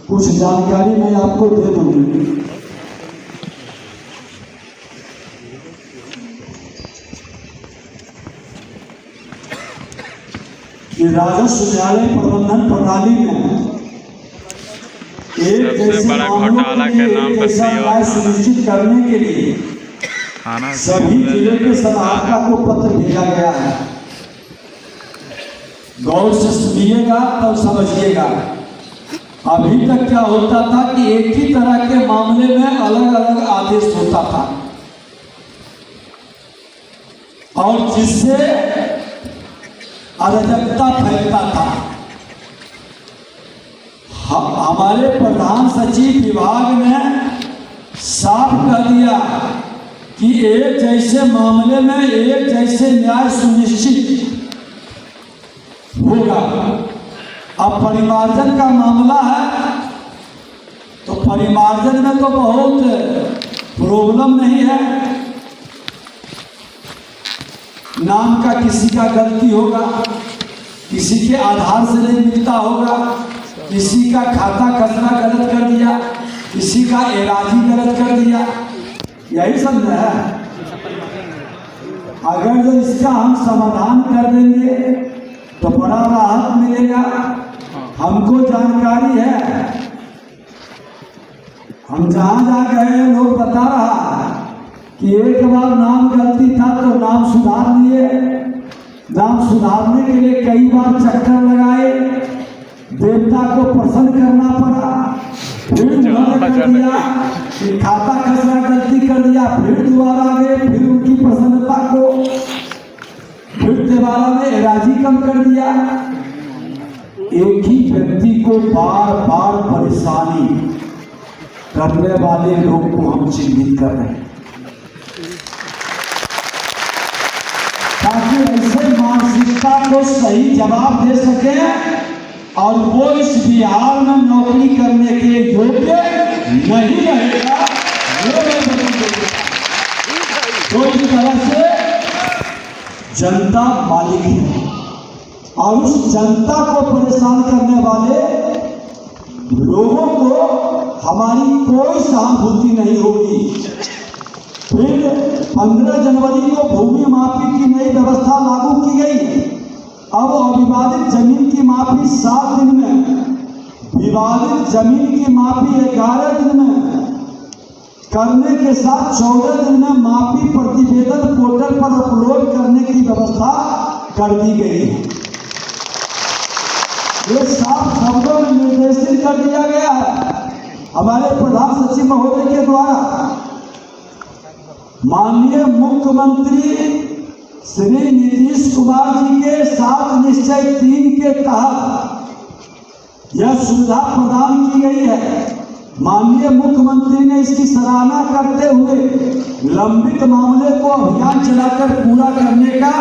Speaker 6: कुछ जानकारी मैं आपको दे दूंगी। कि राजस्व न्यायालय प्रबंधन प्रणाली में एक
Speaker 7: सबसे बड़ा घोटाला के नाम पर
Speaker 6: न्याय सुनिश्चित करने के लिए
Speaker 7: खाना
Speaker 6: सभी जिले के समाहर्ता को पत्र भेजा गया है। गौर से सुनिएगा तब समझिएगा। अभी तक क्या होता था कि एक ही तरह के मामले में अलग अलग आदेश होता था, और जिससे अराजकता फैलता था। हमारे प्रधान सचिव विभाग ने साफ कह दिया कि एक जैसे मामले में एक जैसे न्याय सुनिश्चित होगा। अब परिमार्जन का मामला है तो परिमार्जन में तो बहुत प्रॉब्लम नहीं है। नाम का किसी का गलती होगा, किसी के आधार से नहीं मिलता होगा, किसी का खाता खसरा गलत कर दिया, किसी का एराजी गलत कर दिया, यही सब है। अगर जो इसका हम समाधान कर देंगे तो बड़ा राहत मिलेगा। हमको जानकारी है, हम जहाँ जा गए लोग बता रहा है कि एक बार नाम गलती था तो नाम सुधार लिए। नाम सुधारने के लिए कई बार चक्कर लगाए, देवता को प्रसन्न करना पड़ा, फिर उन्होंने कर दिया कि खाता खसरा गलती कर दिया, फिर दोबारा गए, फिर उनकी प्रसन्नता को फिर दोबारा में एराजी कम कर दिया। एक ही व्यक्ति को बार बार परेशानी करने वाले लोग को हम चिन्हित कर रहे हैं, ताकि ऐसे मानसिकता को सही जवाब दे सके और वो इस बिहार में नौकरी करने के योग्य नहीं रहेगा। तो इस तरह से जनता मालिक है और उस जनता को परेशान करने वाले लोगों को हमारी कोई सहानुभूति नहीं होगी। फिर 15 जनवरी को भूमि माफी की नई व्यवस्था लागू की गई। अब अविवादित जमीन की माफी 7 दिन में, विवादित जमीन की माफी 11 दिन में करने के साथ 14 दिन में माफी प्रतिवेदन पोर्टल पर अपलोड करने की व्यवस्था कर दी गई है। ये साफ शब्दों में निर्देशित कर दिया गया है हमारे प्रधान सचिव महोदय के द्वारा। माननीय मुख्यमंत्री श्री नीतीश कुमार जी के 7 निश्चय 3 के तहत यह सुविधा प्रदान की गई है। माननीय मुख्यमंत्री ने इसकी सराहना करते हुए लंबित मामले को अभियान चलाकर पूरा करने का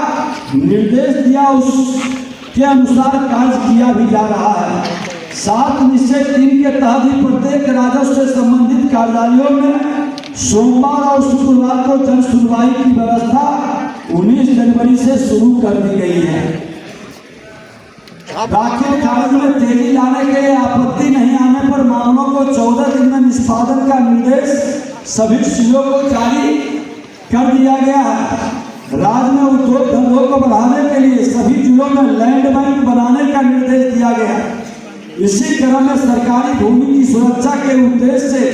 Speaker 6: निर्देश दिया, उसके अनुसार कार्य किया भी जा रहा है। 7 निश्चय 3 के तहत ही प्रत्येक राजस्व से संबंधित कार्यालयों में सोमवार और शुक्रवार को जन सुनवाई की व्यवस्था 19 जनवरी से शुरू कर दी गई है। दाखिल कार्य में तेजी लाने के लिए आपत्ति नहीं आने पर मामलों को 14 दिन में निष्पादन का निर्देश सभी सीओ को जारी कर दिया गया है। राज्य में उद्योग धंधों को बढ़ाने के लिए सभी जिलों में लैंड बैंक बनाने का निर्देश दिया गया। इसी क्रम में सरकारी भूमि की सुरक्षा के उद्देश्य से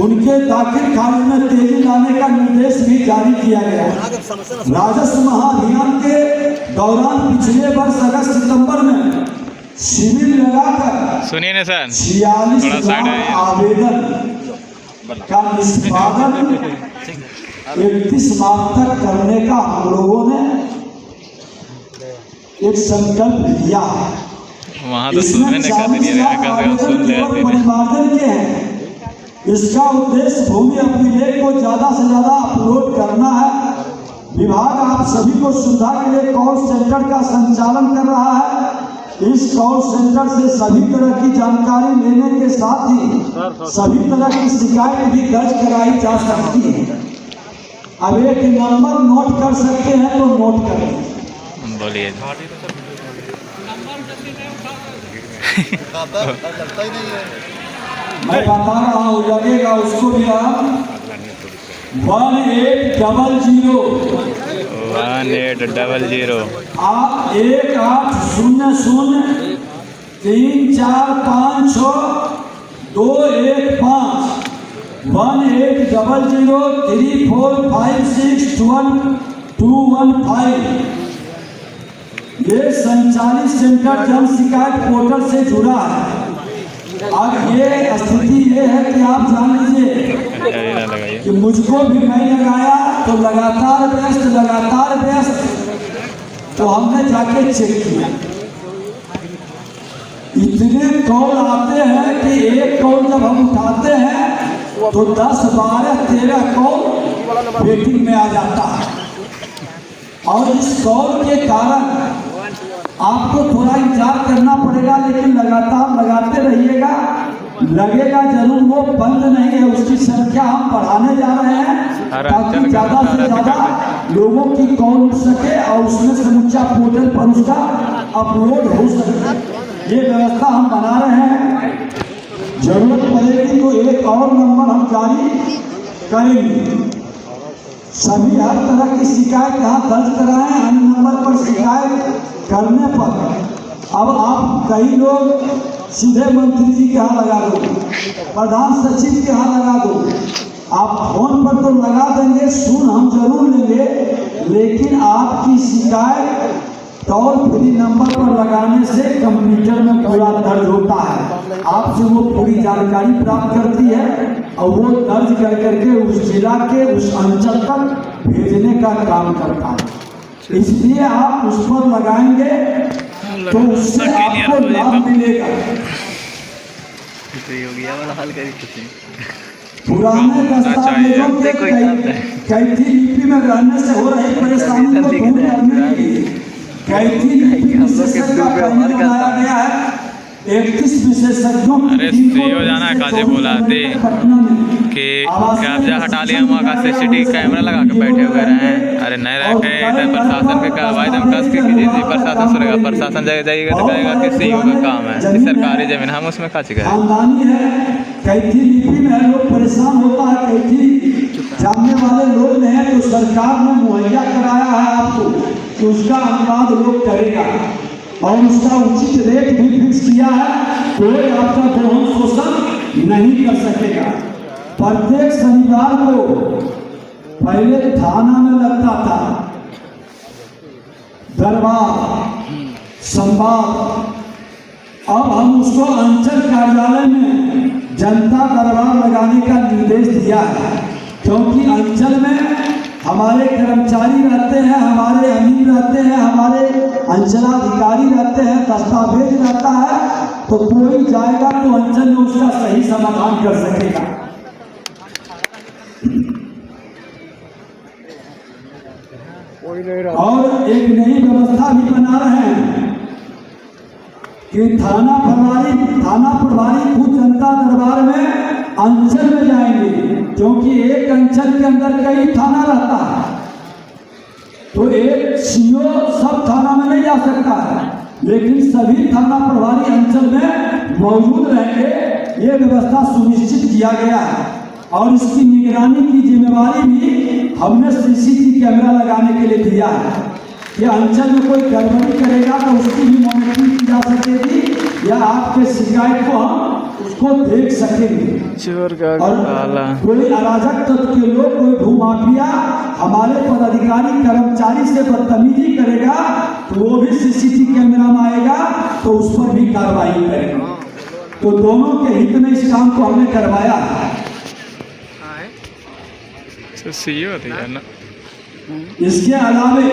Speaker 6: उनके दाखिल कार्य में तेजी लाने का निर्देश भी जारी किया गया। राजस्व महाअभियान के दौरान पिछले वर्ष अगस्त सितंबर में शिविर लगाकर
Speaker 7: सुनिए ना सर
Speaker 6: 46 लाख आवेदन का निष्पादन 31 मार्च तक करने का हम लोगों ने एक संकल्प लिया है।
Speaker 7: वहाँ तो सुनने का सुन
Speaker 6: के हैं। इसका उद्देश्य भूमि अभिलेख को ज्यादा से ज्यादा अपलोड करना है। विभाग आप सभी को सुविधा के लिए कॉल सेंटर का संचालन कर रहा है। इस कॉल सेंटर से सभी तरह की जानकारी लेने के साथ ही सभी तरह की शिकायत भी दर्ज कराई जा सकती है। अब एक नंबर नोट कर सकते हैं तो नोट करें।
Speaker 7: बोलिए।
Speaker 6: मैं बता रहा हूँ, लगेगा उसको भी आप 1800
Speaker 7: 1800
Speaker 6: आप 1800 3456215 180034562115 ये संचालित सेंटर जन शिकायत पोर्टल से जुड़ा है। अब ये स्थिति ये है कि आप जान लीजिए कि मुझको भी नहीं लगाया तो लगातार व्यस्त, तो हमने जाके चेक किया। इतने कॉल आते हैं कि एक कॉल जब हम उठाते हैं तो 10, 12, 13 कॉल वेटिंग में आ जाता है। और इस कॉल के कारण आपको थोड़ा इंतजार करना पड़ेगा, लेकिन लगातार लगाते रहिएगा। लगेगा जरूर, वो बंद नहीं है। उसकी संख्या हम बढ़ाने जा रहे हैं ताकि ज्यादा से ज्यादा लोगों की कॉल उठ सके और उसमें समूचा पोर्टल पर उसका अपलोड हो सके। ये व्यवस्था हम बना रहे हैं। जरूरत पड़ेगी तो एक और नंबर हम जारी करेंगे। सभी हर तरह की शिकायत यहाँ दर्ज कराएं। अन्य नंबर पर शिकायत करने पर अब आप कई लोग सीधे मंत्री जी के यहाँ लगा दो, प्रधान सचिव के यहाँ लगा दो। आप फोन पर तो लगा देंगे, सुन हम जरूर लेंगे, लेकिन आपकी शिकायत टोल फ्री नंबर पर लगाने से कंप्यूटर में पूरा दर्ज होता है। आपसे वो पूरी जानकारी प्राप्त करती है और वो दर्ज कर करके उस जिला के उस अंचल तक भेजने का काम करता है। इसलिए आप उस पर लगाएंगे तो उससे आपको लाभ मिलेगा। पुराने दस्तावेजों के कैथी लिपि में रहने से हो रही परेशानी को दूर करने के लिए कैथी लिपि विशेषज्ञ का पैनल बनाया गया है। 31 विशेषज्ञों
Speaker 7: अरे सीओ जाना है काजे बोला थे कि कब्जा हटा लिया, वहाँ का CCTV कैमरा लगा के बैठे हुए रहे। अरे नहीं रखे इधर प्रशासन के कार्रवाई एकदम कस के कीजिए। प्रशासन सुनेगा, प्रशासन जाएगा तो कहेगा कि सीओ का काम है, सरकारी जमीन हम उसमें खा चुके हैं।
Speaker 6: कैथी लिपि में लोग परेशान होता है, कैथी जानने वाले लोग नहीं है, तो सरकार ने मुहैया कराया है आपको कि उसका अनुवाद लोग करेगा और उसका उचित रेट भी फिक्स किया है। कोई आपका दोहन शोषण नहीं कर सकेगा। प्रत्येक शनिवार को पहले थाना में लगता था दरबार संवाद, अब हम उसको अंचल कार्यालय में जनता दरबार लगाने का निर्देश दिया है, क्योंकि अंचल में हमारे कर्मचारी रहते हैं, हमारे अमीन रहते हैं, हमारे अंचलाधिकारी रहते हैं, दस्तावेज रहता है, तो कोई जाएगा तो अंचल में उसका सही समाधान कर सकेगा। और एक नई व्यवस्था भी बना रहे हैं कि थाना प्रभारी खुद जनता दरबार में अंचल में जाएंगे, क्योंकि एक अंचल के अंदर कई थाना रहता है, तो एक सीओ सब थाना में नहीं जा सकता है, लेकिन सभी थाना प्रभारी अंचल में मौजूद रहेंगे। ये व्यवस्था सुनिश्चित किया गया है और इसकी निगरानी की जिम्मेवारी भी हमने सीसीटीवी कैमरा लगाने के लिए दिया है कि अंचल में कोई गड़बड़ी करेगा तो उसकी भी मॉनिटरिंग की जा सकेगी या आपके शिकायत को हम उसको देख सकेंगे। और कोई अराजक तत्व के लोग, कोई भूमाफिया हमारे पदाधिकारी कर्मचारी से बदतमीजी करेगा तो वो भी सीसीटीवी कैमरा में आएगा तो उस पर भी कार्रवाई करेंगे। तो दोनों के हित में इस काम को हमने करवाया है। इसके अलावे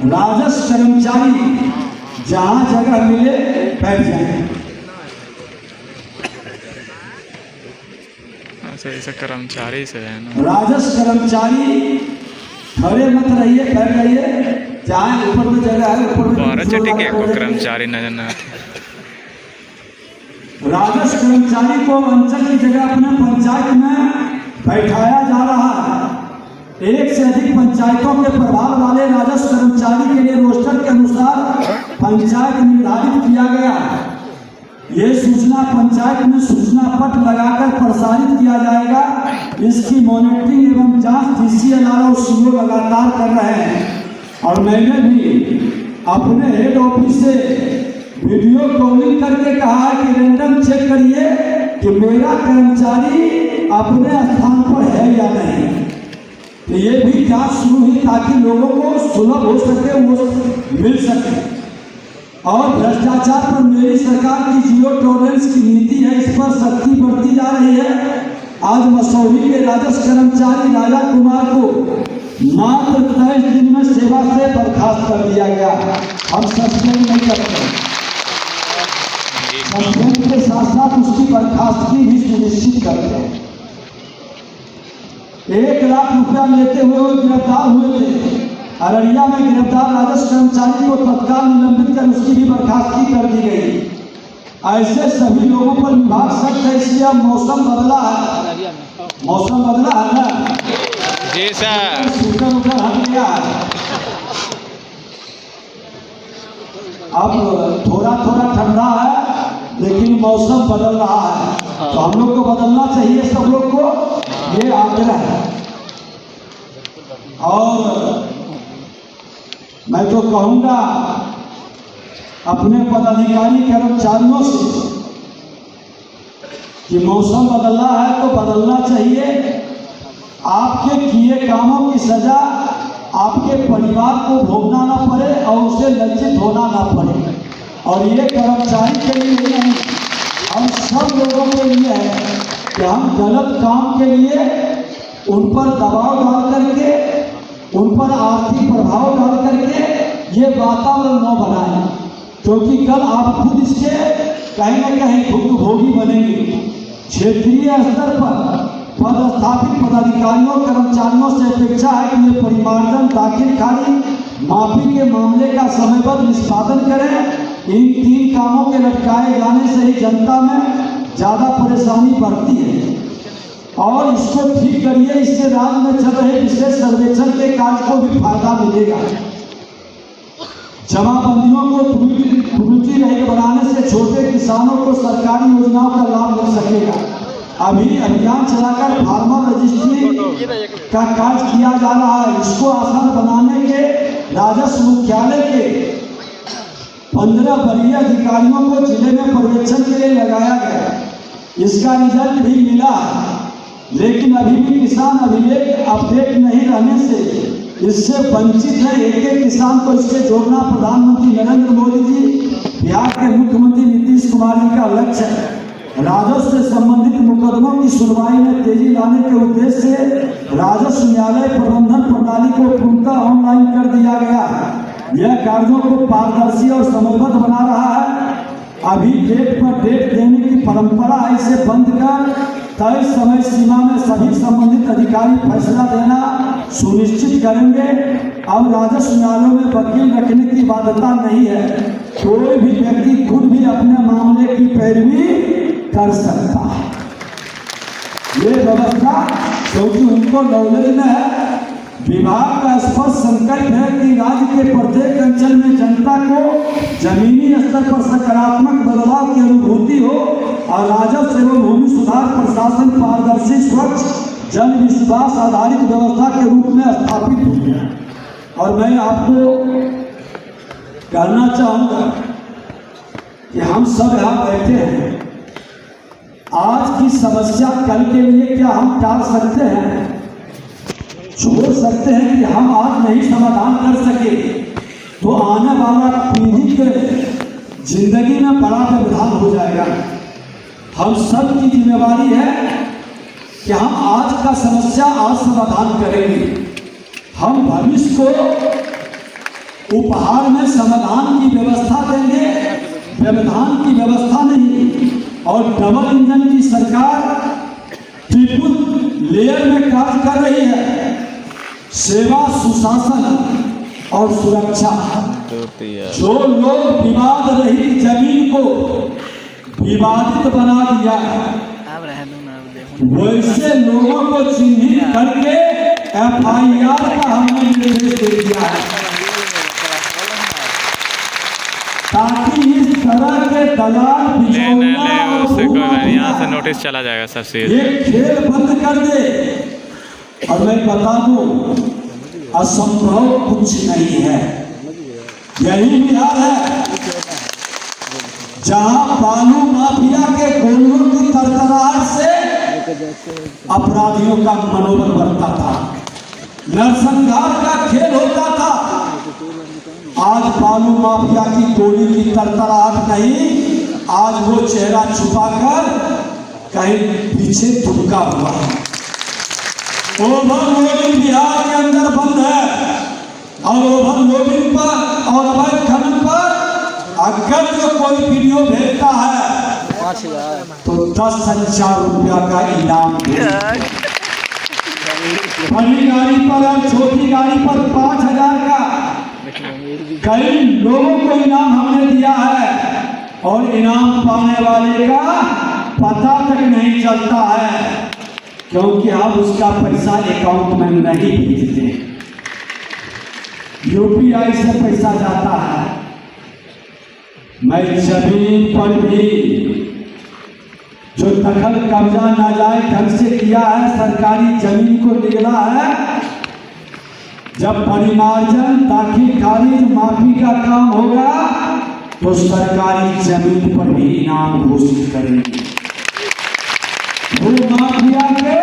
Speaker 6: राजस्व कर्मचारी जहाँ जगह मिले बैठ जाए।
Speaker 7: ऐसा कर्मचारी से है ना,
Speaker 6: राजस्व कर्मचारी खड़े मत रहिए, बैठ रहिए, जहाँ ऊपर में जगह है ऊपर में
Speaker 7: कर्मचारी नजर न आते।
Speaker 6: राजस्व कर्मचारी को अंचल की जगह अपने पंचायत में बैठाया जा रहा है। एक से अधिक पंचायतों के प्रभार वाले राजस्व कर्मचारी के लिए रोस्टर के अनुसार पंचायत निर्धारित किया गया है। ये सूचना पंचायत में सूचना पट लगाकर प्रसारित किया जाएगा। इसकी मॉनिटरिंग एवं जांच डीसीएलआर और सीओ लगातार कर रहे हैं और मैंने भी अपने हेड ऑफिस से वीडियो कॉलिंग करके कहा है कि रैंडम चेक करिए कि मेरा कर्मचारी अपने स्थान पर है या नहीं। तो ये भी जांच शुरू हुई ताकि लोगों को सुलभ हो सके, वो मिल सके। और भ्रष्टाचार पर मेरी सरकार की जीरो टॉलरेंस की नीति है, इस पर सख्ती बरती जा रही है। आज मसौरी के राजस्व कर्मचारी राजा कुमार को मात्र 23 दिन में सेवा से बर्खास्त कर दिया गया। हम सस्पेंड नहीं करते, सस्पेंड के साथ साथ उसकी बर्खास्तगी भी सुनिश्चित करते हैं। 1 लाख रुपया लेते हुए वो गिरफ्तार हुए थे। अररिया में गिरफ्तार राजस्व कर्मचारी को तत्काल निलंबित कर उसकी भी बर्खास्तगी कर दी गई। ऐसे सभी लोगों पर विभाग सख्त है, इसलिए अब मौसम बदला है, मौसम बदला है ना
Speaker 7: जी सर,
Speaker 6: सूखा उखा हट गया है। अब थोड़ा थोड़ा ठंडा है लेकिन मौसम बदल रहा है, तो हम लोग को बदलना चाहिए, सब लोग को ये आग्रह है। और मैं तो कहूँगा अपने पदाधिकारी कर्मचारियों से कि मौसम बदलना है तो बदलना चाहिए। आपके किए कामों की सजा आपके परिवार को भोगना ना पड़े और उसे लज्जित होना ना पड़े। और ये कर्मचारी के लिए नहीं, हम सब लोगों के लिए है कि हम गलत काम के लिए उन पर दबाव डाल करके, उन पर आर्थिक प्रभाव डाल करके ये वातावरण न बनाएं, क्योंकि कल आप खुद इसके कहीं न कहीं भुक्तभोगी बनेंगे। क्षेत्रीय स्तर पर पदस्थापित पदाधिकारियों कर्मचारियों से अपेक्षा है कि ये परिमार्जन, दाखिल खारिज, माफी के मामले का समयबद्ध निष्पादन करें। इन 3 कामों के लटकाए जाने से ही जनता में ज़्यादा परेशानी बढ़ती है और इसको ठीक करिए। इससे राज्य में चल रहे विशेष सर्वेक्षण के कार्य को भी फायदा मिलेगा। जमाबंदियों को त्रुटि रहित बनाने से छोटे किसानों को सरकारी योजनाओं का लाभ मिल सकेगा। अभी अभियान चलाकर फार्मर रजिस्ट्री का कार्य किया जा रहा है। इसको आसान बनाने के राजस्व मुख्यालय के 15 वरीय अधिकारियों को जिले में पर्यवेक्षण के लिए लगाया गया। इसका रिजल्ट भी मिला, लेकिन अभी भी किसान अभिलेख अपडेट नहीं रहने से इससे वंचित है। एक किसान को इससे जोड़ना प्रधानमंत्री नरेंद्र मोदी जी, बिहार के मुख्यमंत्री नीतीश कुमार जी का लक्ष्य है। राजस्व से संबंधित मुकदमों की सुनवाई में तेजी लाने के उद्देश्य से राजस्व न्यायालय प्रबंधन प्रणाली को पूर्णतः ऑनलाइन कर दिया गया। यह कार्यों को पारदर्शी और समयबद्ध बना रहा है। अभी डेट पर डेट देने की परंपरा इसे बंद कर तय समय सीमा में सभी संबंधित अधिकारी फैसला देना सुनिश्चित करेंगे। अब राजस्व न्यायालयों में वकील रखने की बाध्यता नहीं है। कोई भी व्यक्ति खुद भी अपने मामले की पैरवी कर सकता है। ये व्यवस्था क्योंकि उनको नॉलेज में है। विभाग का स्पष्ट संकल्प है कि राज्य के प्रत्येक अंचल में जनता को जमीनी स्तर पर सकारात्मक बदलाव की अनुभूति हो और राजस्व एवं भूमि सुधार प्रशासन पारदर्शी, स्वच्छ, जन विश्वास आधारित व्यवस्था के रूप में स्थापित हो गया। और मैं आपको कहना चाहूँगा कि हम सब यहाँ बैठे हैं, आज की समस्या कल के लिए क्या हम टाल सकते हैं? छोड़ सकते हैं कि हम आज नहीं समाधान कर सके तो आने वाला पीढ़ी के जिंदगी में बड़ा व्यवधान हो जाएगा। हम सब की जिम्मेवारी है कि हम आज का समस्या आज समाधान करेंगे। हम भविष्य को उपहार में समाधान की व्यवस्था देंगे, व्यवधान की व्यवस्था नहीं। और डबल इंजन की सरकार ट्रिपल लेयर में कार्य कर रही है। सेवा, सुशासन और सुरक्षा। जो लोग विवाद रहित जमीन को विवादित बना दिया वैसे लोगों को चिन्हित करके FIR का हमने निर्देश दे दिया है ताकि इस तरह के दलाल
Speaker 7: यहाँ से नोटिस चला जाएगा सर से
Speaker 6: ये खेल बंद कर दे। और मैं बता दूं, असंभव कुछ नहीं है। यही बिहार है जहां बालू माफिया के गोलियों की तरतराहट से अपराधियों का मनोबल बढ़ता था, नरसंहार का खेल होता था। आज बालू माफिया की गोली की तरतराहट नहीं, आज वो चेहरा छुपाकर कहीं पीछे दुबका हुआ है। ओवरलोडिंग बिहार के अंदर बंद है और ओवरलोडिंग पर और अवैध खनन पर अगर जो कोई वीडियो भेजता है तो 10,000 रुपया का इनाम बड़ी गाड़ी पर और छोटी गाड़ी पर 5,000 का। कई लोगों को इनाम हमने दिया है और इनाम पाने वाले का पता तक नहीं चलता है क्योंकि आप उसका पैसा अकाउंट में नहीं भेजते। UPI से पैसा जाता है। मैं जमीन पर भी जो दखल कब्जा नाजायज ढंग से किया है, सरकारी जमीन को निगला है, जब परिमार्जन, दाखिल खारिज, माफी का काम होगा तो सरकारी जमीन पर भी इनाम घोषित करेंगे। वो माफिया के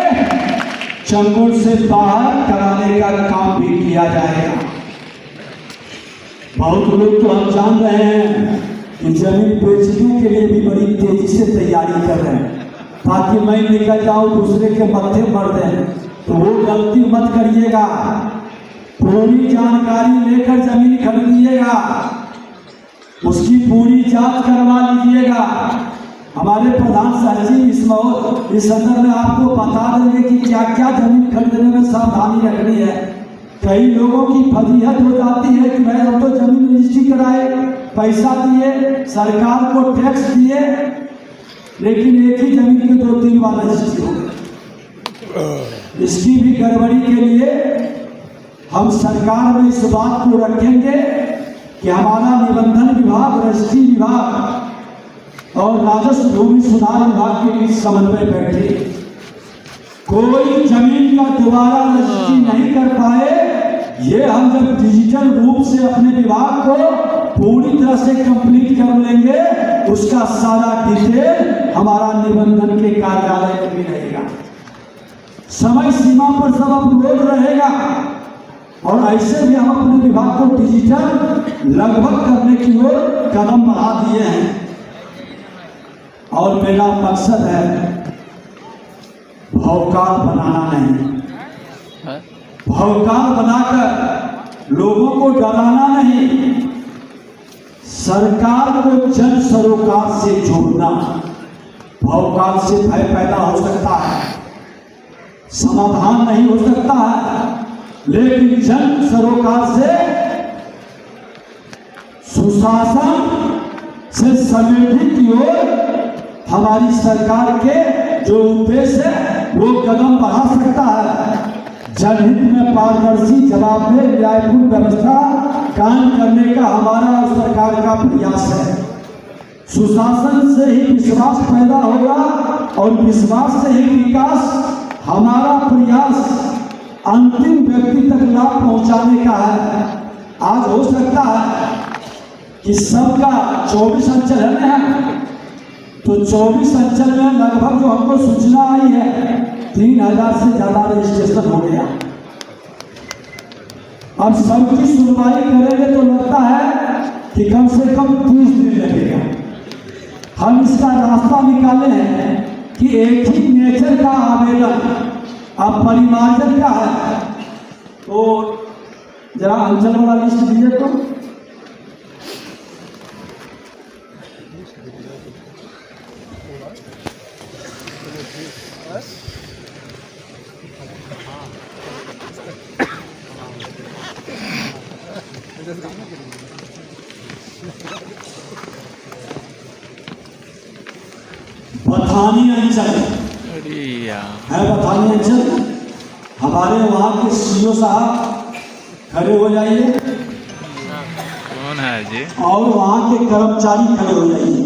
Speaker 6: चंगुल से बाहर कराने का काम भी किया जाएगा। बहुत लोग तो हम जान रहे हैं कि जमीन बेचने के लिए भी बड़ी तेजी से तैयारी कर रहे हैं ताकि मैं निकल जाऊं दूसरे के मत्थे मर दें। तो वो गलती मत करिएगा, पूरी जानकारी लेकर जमीन खरीदिएगा, उसकी पूरी जांच करवा लीजिएगा। हमारे प्रधान सचिव इस संदर्भ में आपको बता देंगे कि क्या क्या जमीन खरीदने में सावधानी रखनी है। कई लोगों की फजीहत हो जाती है कि भाई हम तो जमीन रजिस्ट्री कराए, पैसा दिए, सरकार को टैक्स दिए, लेकिन एक ही जमीन की 2-3 बार रजिस्ट्री हो गई। इसकी भी गड़बड़ी के लिए हम सरकार में इस बात को रखेंगे कि हमारा निबंधन विभाग, रजिस्ट्री विभाग और राजस्व भूमि सुधार विभाग के बीच समन्वय बैठे। कोई जमीन का दोबारा रजिस्ट्री नहीं कर पाए, ये हम जब डिजिटल रूप से अपने विभाग को पूरी तरह से कंप्लीट कर लेंगे, उसका सारा डिटेल हमारा निबंधन के कार्यालय में भी रहेगा। समय सीमा पर सब अपलोड रहेगा और ऐसे भी हम अपने विभाग को डिजिटल लगभग करने की ओर कदम बढ़ा दिए हैं। और मेरा मकसद है भौकाल बनाना नहीं, भौकाल बनाकर लोगों को डराना नहीं, सरकार को जन सरोकार से जोड़ना। भौकाल से भय पैदा हो सकता है, समाधान नहीं हो सकता है, लेकिन जन सरोकार से, सुशासन से समृद्धि की ओर हमारी सरकार के जो उद्देश्य है वो कदम बढ़ा सकता है। जनहित में पारदर्शी, जवाबदेह, न्यायपूर्ण व्यवस्था कायम करने का हमारा और सरकार का प्रयास है। सुशासन से ही विश्वास पैदा होगा और विश्वास से ही विकास। हमारा प्रयास अंतिम व्यक्ति तक लाभ पहुंचाने का है। आज हो सकता है कि सबका 24 अंचल है ना, तो 24 अंचल में लगभग जो हमको सूचना आई है 3000 से ज्यादा रजिस्ट्रेशन हो गया। अब सबकी सुनवाई करेंगे तो लगता है कि कम से कम 30 दिन लगेगा। हम इसका रास्ता निकाले हैं कि एक ही नेचर का आवेदन अब परिमार्जन का है। तो जरा अंचल वाला लिस्ट दीजिए तो। बथानी अंचल है, बथानी अंचल। हमारे वहाँ के सीओ साहब खड़े हो जाइए।
Speaker 7: कौन है जी?
Speaker 6: और वहाँ के कर्मचारी खड़े हो जाइए।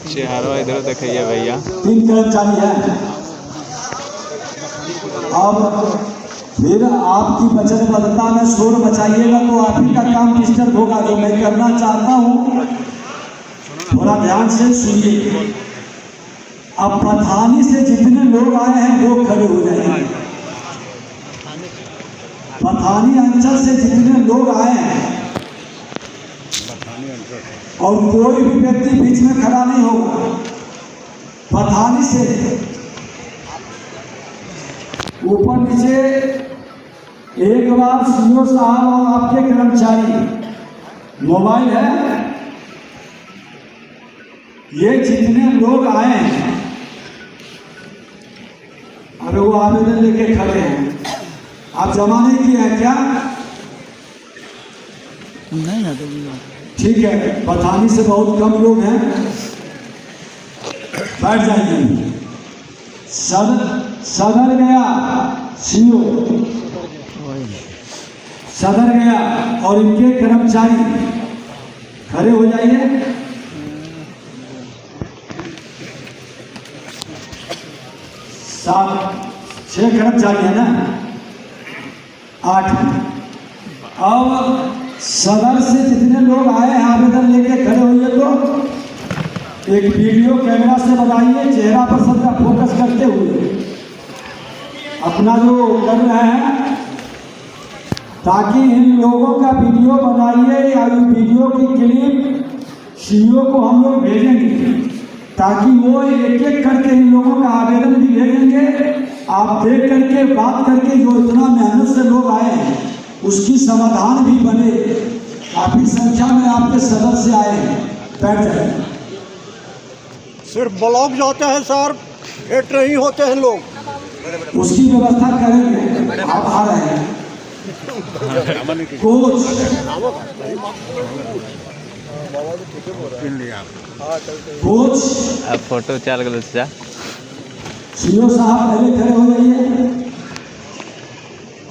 Speaker 7: चेहरा इधर देखिए भैया।
Speaker 6: 3 कर्मचारी हैं। अब फिर आपकी वचनबद्धता में शोर मचाइएगा तो आप ही का काम डिस्टर्ब होगा। जो मैं करना चाहता हूँ थोड़ा ध्यान से सुनिए। अब बथानी से जितने लोग आए हैं वो खड़े हो जाएंगे। बथानी अंचल से जितने लोग आए हैं और कोई भी व्यक्ति बीच में खड़ा नहीं होगा। बथानी से ऊपर नीचे एक बार सीओ साहब और आपके कर्मचारी मोबाइल है, ये जितने लोग आए हैं अरे वो आवेदन लेके खड़े हैं। आप जमा नहीं किए हैं क्या?
Speaker 8: नहीं ना।
Speaker 6: ठीक है, बथानी से बहुत कम लोग हैं, बैठ जाइए। सदर गया सीओ, सदर गया और इनके कर्मचारी खड़े हो जाइए। सात 6 कर्मचारी है ना, 8। अब सदर से जितने लोग आए हैं आवेदन लेके खड़े होइए तो एक वीडियो कैमरा से बनाइए, चेहरा पर सबका फोकस करते हुए अपना जो कर रहे हैं, ताकि इन लोगों का वीडियो बनाइए या वीडियो की क्लिप सीईओ को हम लोग भेजेंगे ताकि वो एक एक करके इन लोगों का आवेदन भी भेजेंगे। आप देख करके बात करके जो इतना मेहनत से लोग आए हैं उसकी समाधान भी बने। काफी संख्या में आपके सदस्य से आए हैं, बैठ जाए।
Speaker 2: सिर्फ ब्लॉक जाते हैं सर, हिट नहीं होते हैं लोग।
Speaker 6: उसकी व्यवस्था करेंगे, आप आ रहे हैं। कोच कोच
Speaker 7: अब फोटो चाल गल
Speaker 6: सीओ साहब पहले खड़े हो जाइए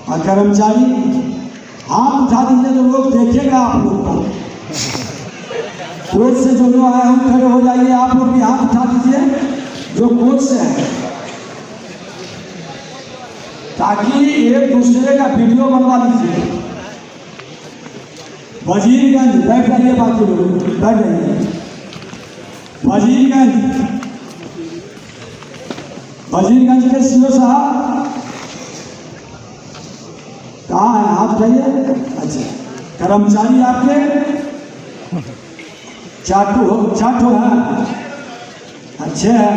Speaker 6: और कर्मचारी हाथ उठा दीजिए तो लोग देखेगा आप लोग को। कोच से जो लोग आए हम खड़े हो जाइए, आप लोग भी हाथ उठा दीजिए जो कोच से है, ताकि एक दूसरे का वीडियो बनवा लीजिए। वजीरगंज बैठ जाइए, बाकी लोग बैठ जाइए। वजीरगंज के सीओ साहब कहाँ हैं? हाथ उठाइए। अच्छा, कर्मचारी आपके चाटो है, अच्छे हैं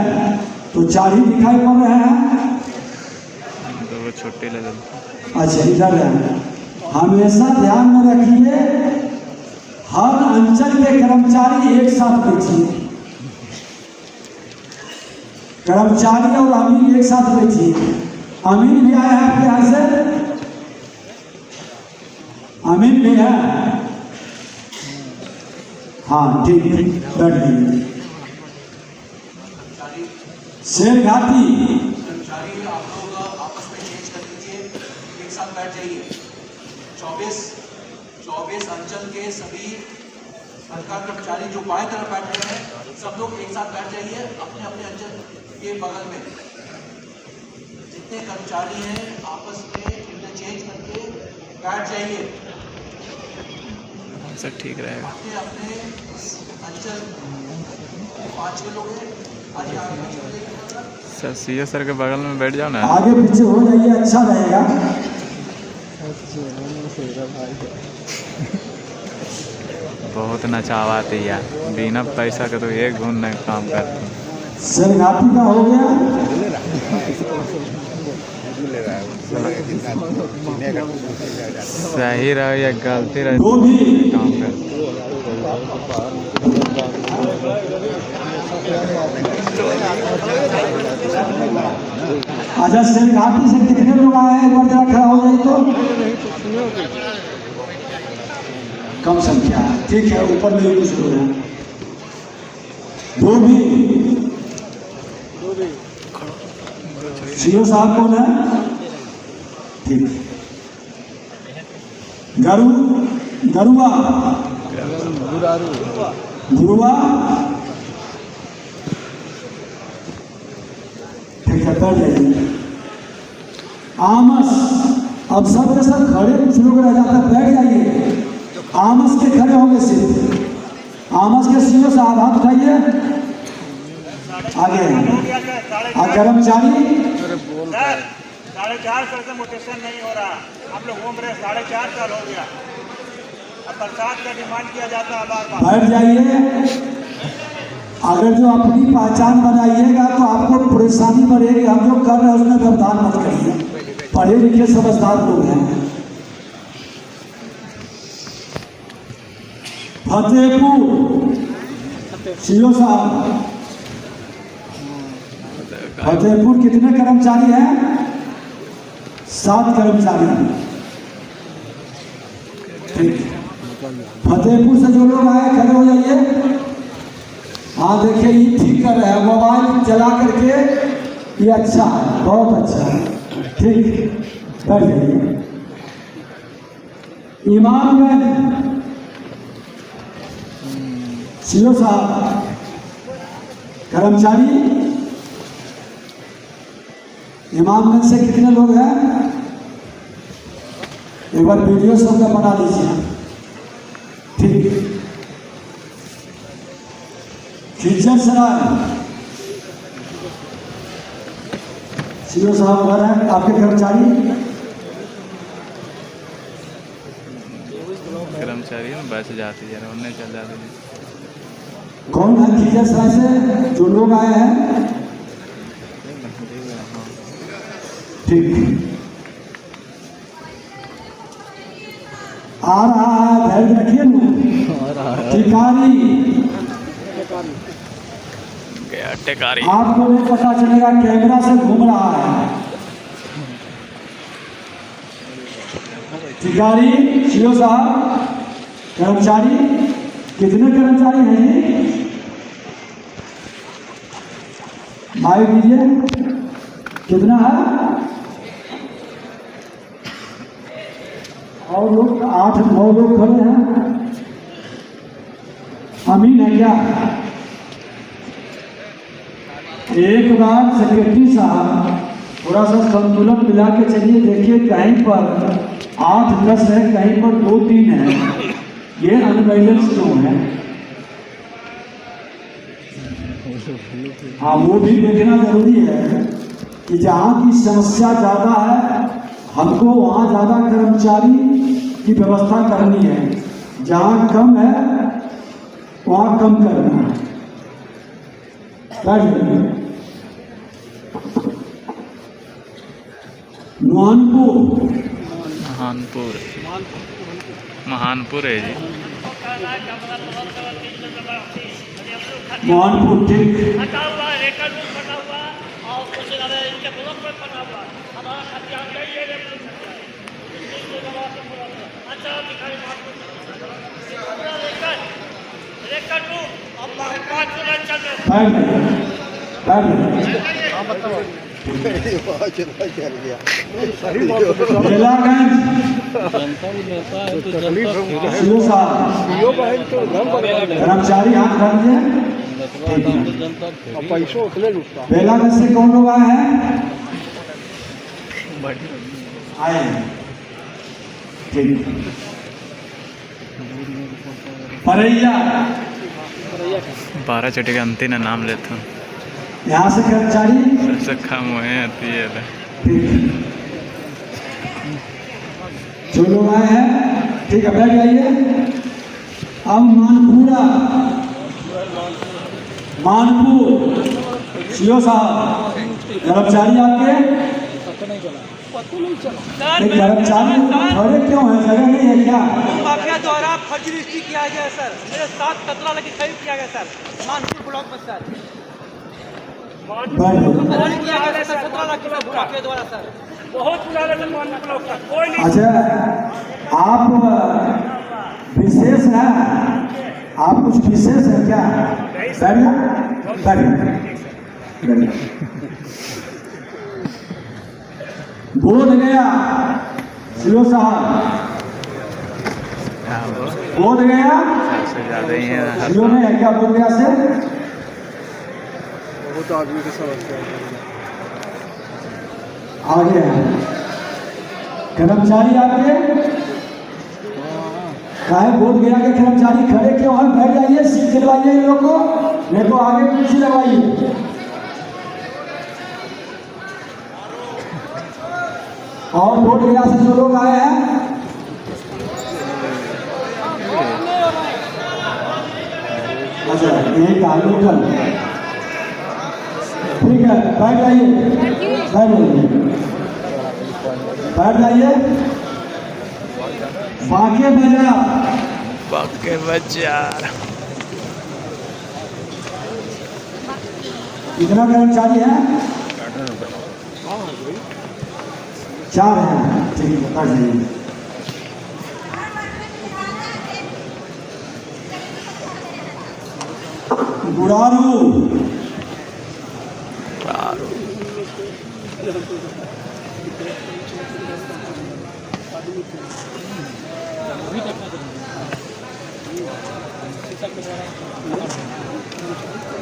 Speaker 6: तो 4 ही दिखाई पड़ रहे हैं।
Speaker 7: तो वो छोटे ले
Speaker 6: अच्छा इधर है। हमेशा ध्यान में रखिए, हर अंचल के कर्मचारी एक साथ बैठिए, कर्मचारी और अमीन एक साथ बैठिए। अमीन भी आया है आपके यहाँ से, अमीन भी है, हाँ ठीक है, बैठ जाइए। शेर घाटी
Speaker 5: कर्मचारी आप लोग आपस में चेंज कर लीजिए, एक साथ बैठ जाइए। 24 अंचल के सभी सरकार कर्मचारी जो बाएं तरफ बैठ रहे हैं, सब लोग एक साथ बैठ जाइए अपने अपने अंचल के बगल में। जितने कर्मचारी हैं आपस में इंटरचेंज करके बैठ जाइए,
Speaker 7: सब ठीक रहेगा।
Speaker 5: अपने अपने अंचल 5 के लोग हैं, आगे आगे
Speaker 7: सर सीओ सर के बगल में बैठ जाओ ना।
Speaker 6: आगे पीछे हो जाइए, अच्छा रहेगा।
Speaker 7: बहुत नचावाते यार, बिना पैसा के तो एक घून नहीं काम करते।
Speaker 6: शेर घाटी का हो गया।
Speaker 7: सही रहे या गलती रहे
Speaker 6: वो भी
Speaker 7: काम कर।
Speaker 6: अच्छा शेर घाटी से कितने लोग आए हैं, एक बार जरा खड़ा हो जाए तो। कम संख्या है, ठीक है, ऊपर में कुछ लोग हैं। वो भी सीओ साहब कौन है, ठीक। गरुआ ठीक है, बैठ जाइए। आमस, अब सब के सब खड़े, कुछ लोग रह जाता, बैठ जाइए। आमस के खड़े होंगे सिर्फ, आमस के सीओ साहब हाथ उठाइए, आगे। कर्मचारी
Speaker 9: 4.5 से मोटेशन नहीं हो रहा, हम लोग घूम रहे 4.5 साल हो गया। अब प्रसाद का डिमांड किया जाता है बार-बार।
Speaker 6: बैठ जाइए। अगर जो अपनी पहचान बनाइएगा तो आपको परेशानी बढ़ेगी। हम जो कर रहे हैं उसमें व्यवधान मत करिए, पढ़े लिखे समझदार लोग हैं। फतेहपुर सीओ साहब, फतेहपुर कितने कर्मचारी हैं, 7 कर्मचारी। ठीक, फतेहपुर से जो लोग आए खड़े हो जाइए। हाँ देखिए, ये ठीक कर रहे हैं, मोबाइल चला करके, ये अच्छा है, बहुत अच्छा है, ठीक, कर जाइए। इमामगंज सीओ साहब, कर्मचारी इमामगंज से कितने लोग हैं, एक बार वीडियो सबका बना लीजिए, ठीक। खिजरसराय सीओ साहब घर है, आपके कर्मचारी
Speaker 7: बस जाती है, उन्हें चल जाती है।
Speaker 6: कौन है खिजरसराय से जो लोग आए हैं, ठीक। आ रहा है, धैर्य रखिए ना। टिकारी आपको नहीं पता चलेगा, कैमरा से घूम रहा है। टिकारी सीओ साहब, कर्मचारी कितने कर्मचारी हैं जी, माइक दीजिए, कितना है, और लोग 8-9 लोग खड़े हैं। अमीन है क्या, एक बार सेक्रेटरी साहब थोड़ा सा संतुलन मिला के चलिए, देखिए कहीं पर 8-10 है, कहीं पर 2-3 है, ये अनबैलेंस क्यों है। हाँ, वो भी देखना जरूरी है कि जहाँ की समस्या ज़्यादा है हमको वहाँ ज़्यादा कर्मचारी की व्यवस्था करनी है, जहाँ कम है वहाँ कम करना है। नोहनपुर
Speaker 7: महानपुर है जी।
Speaker 6: मोहनपुर ठीक। बेलागंज कर्मचारी हाथ रख दिए। बेलागंज से कौन लोग आए हैं? आए हैं, ठीक। परैया
Speaker 7: 12 चटे का अंतिम नाम लेता हूँ।
Speaker 6: यहाँ से कर्मचारी
Speaker 7: सबसे कम हुए आती है।
Speaker 6: जो लोग आए हैं, ठीक है, बैठ जाइए। अब मानपुर सीओ साहब, कर्मचारी आपके कर्मचारी खड़े क्यों है? जगह नहीं है क्या?
Speaker 10: माफिया द्वारा फर्जी रजिस्ट्री किया गया सर। मेरे साथ 17 लाख की खरीद किया गया सर, मानपुर ब्लॉक में सर। किया गया सर 17 लाख की माफिया द्वारा सर। बहुत पुराना मानपुर ब्लॉक का कोई नहीं।
Speaker 6: अच्छा, आप विशेष हैं? आप कुछ विशेष है क्या? बोध गया सीओ साहब, बोध गया
Speaker 7: सबसे ज़्यादा ही है।
Speaker 6: सीओ नहीं है क्या? बोध गया से
Speaker 2: बहुत आदमी के समस्या
Speaker 6: आगे हैं कर्मचारी आपके। काहे बोध गया के कर्मचारी खड़े क्यों हैं? बैठ जाइए, सीट दिलवाइए इन लोग को, नहीं तो आगे कुर्सी लगवाइए। और बोध गया से जो लोग आए हैं, अच्छा एक लोकल, ठीक है, बैठ जाइए, बैठ जाइए। बाके बाजार कितना कर्मचारी है? 4 हैं, ठीक है, बता दीजिए। गुरारू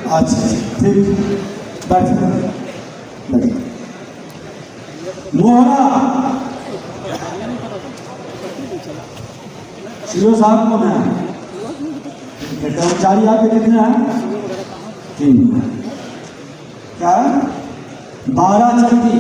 Speaker 6: अच्छा ठीक, बैठ। मोहरा सीओ साहब कौन है? कर्मचारी आपके कितने हैं? 3। क्या 12 चलती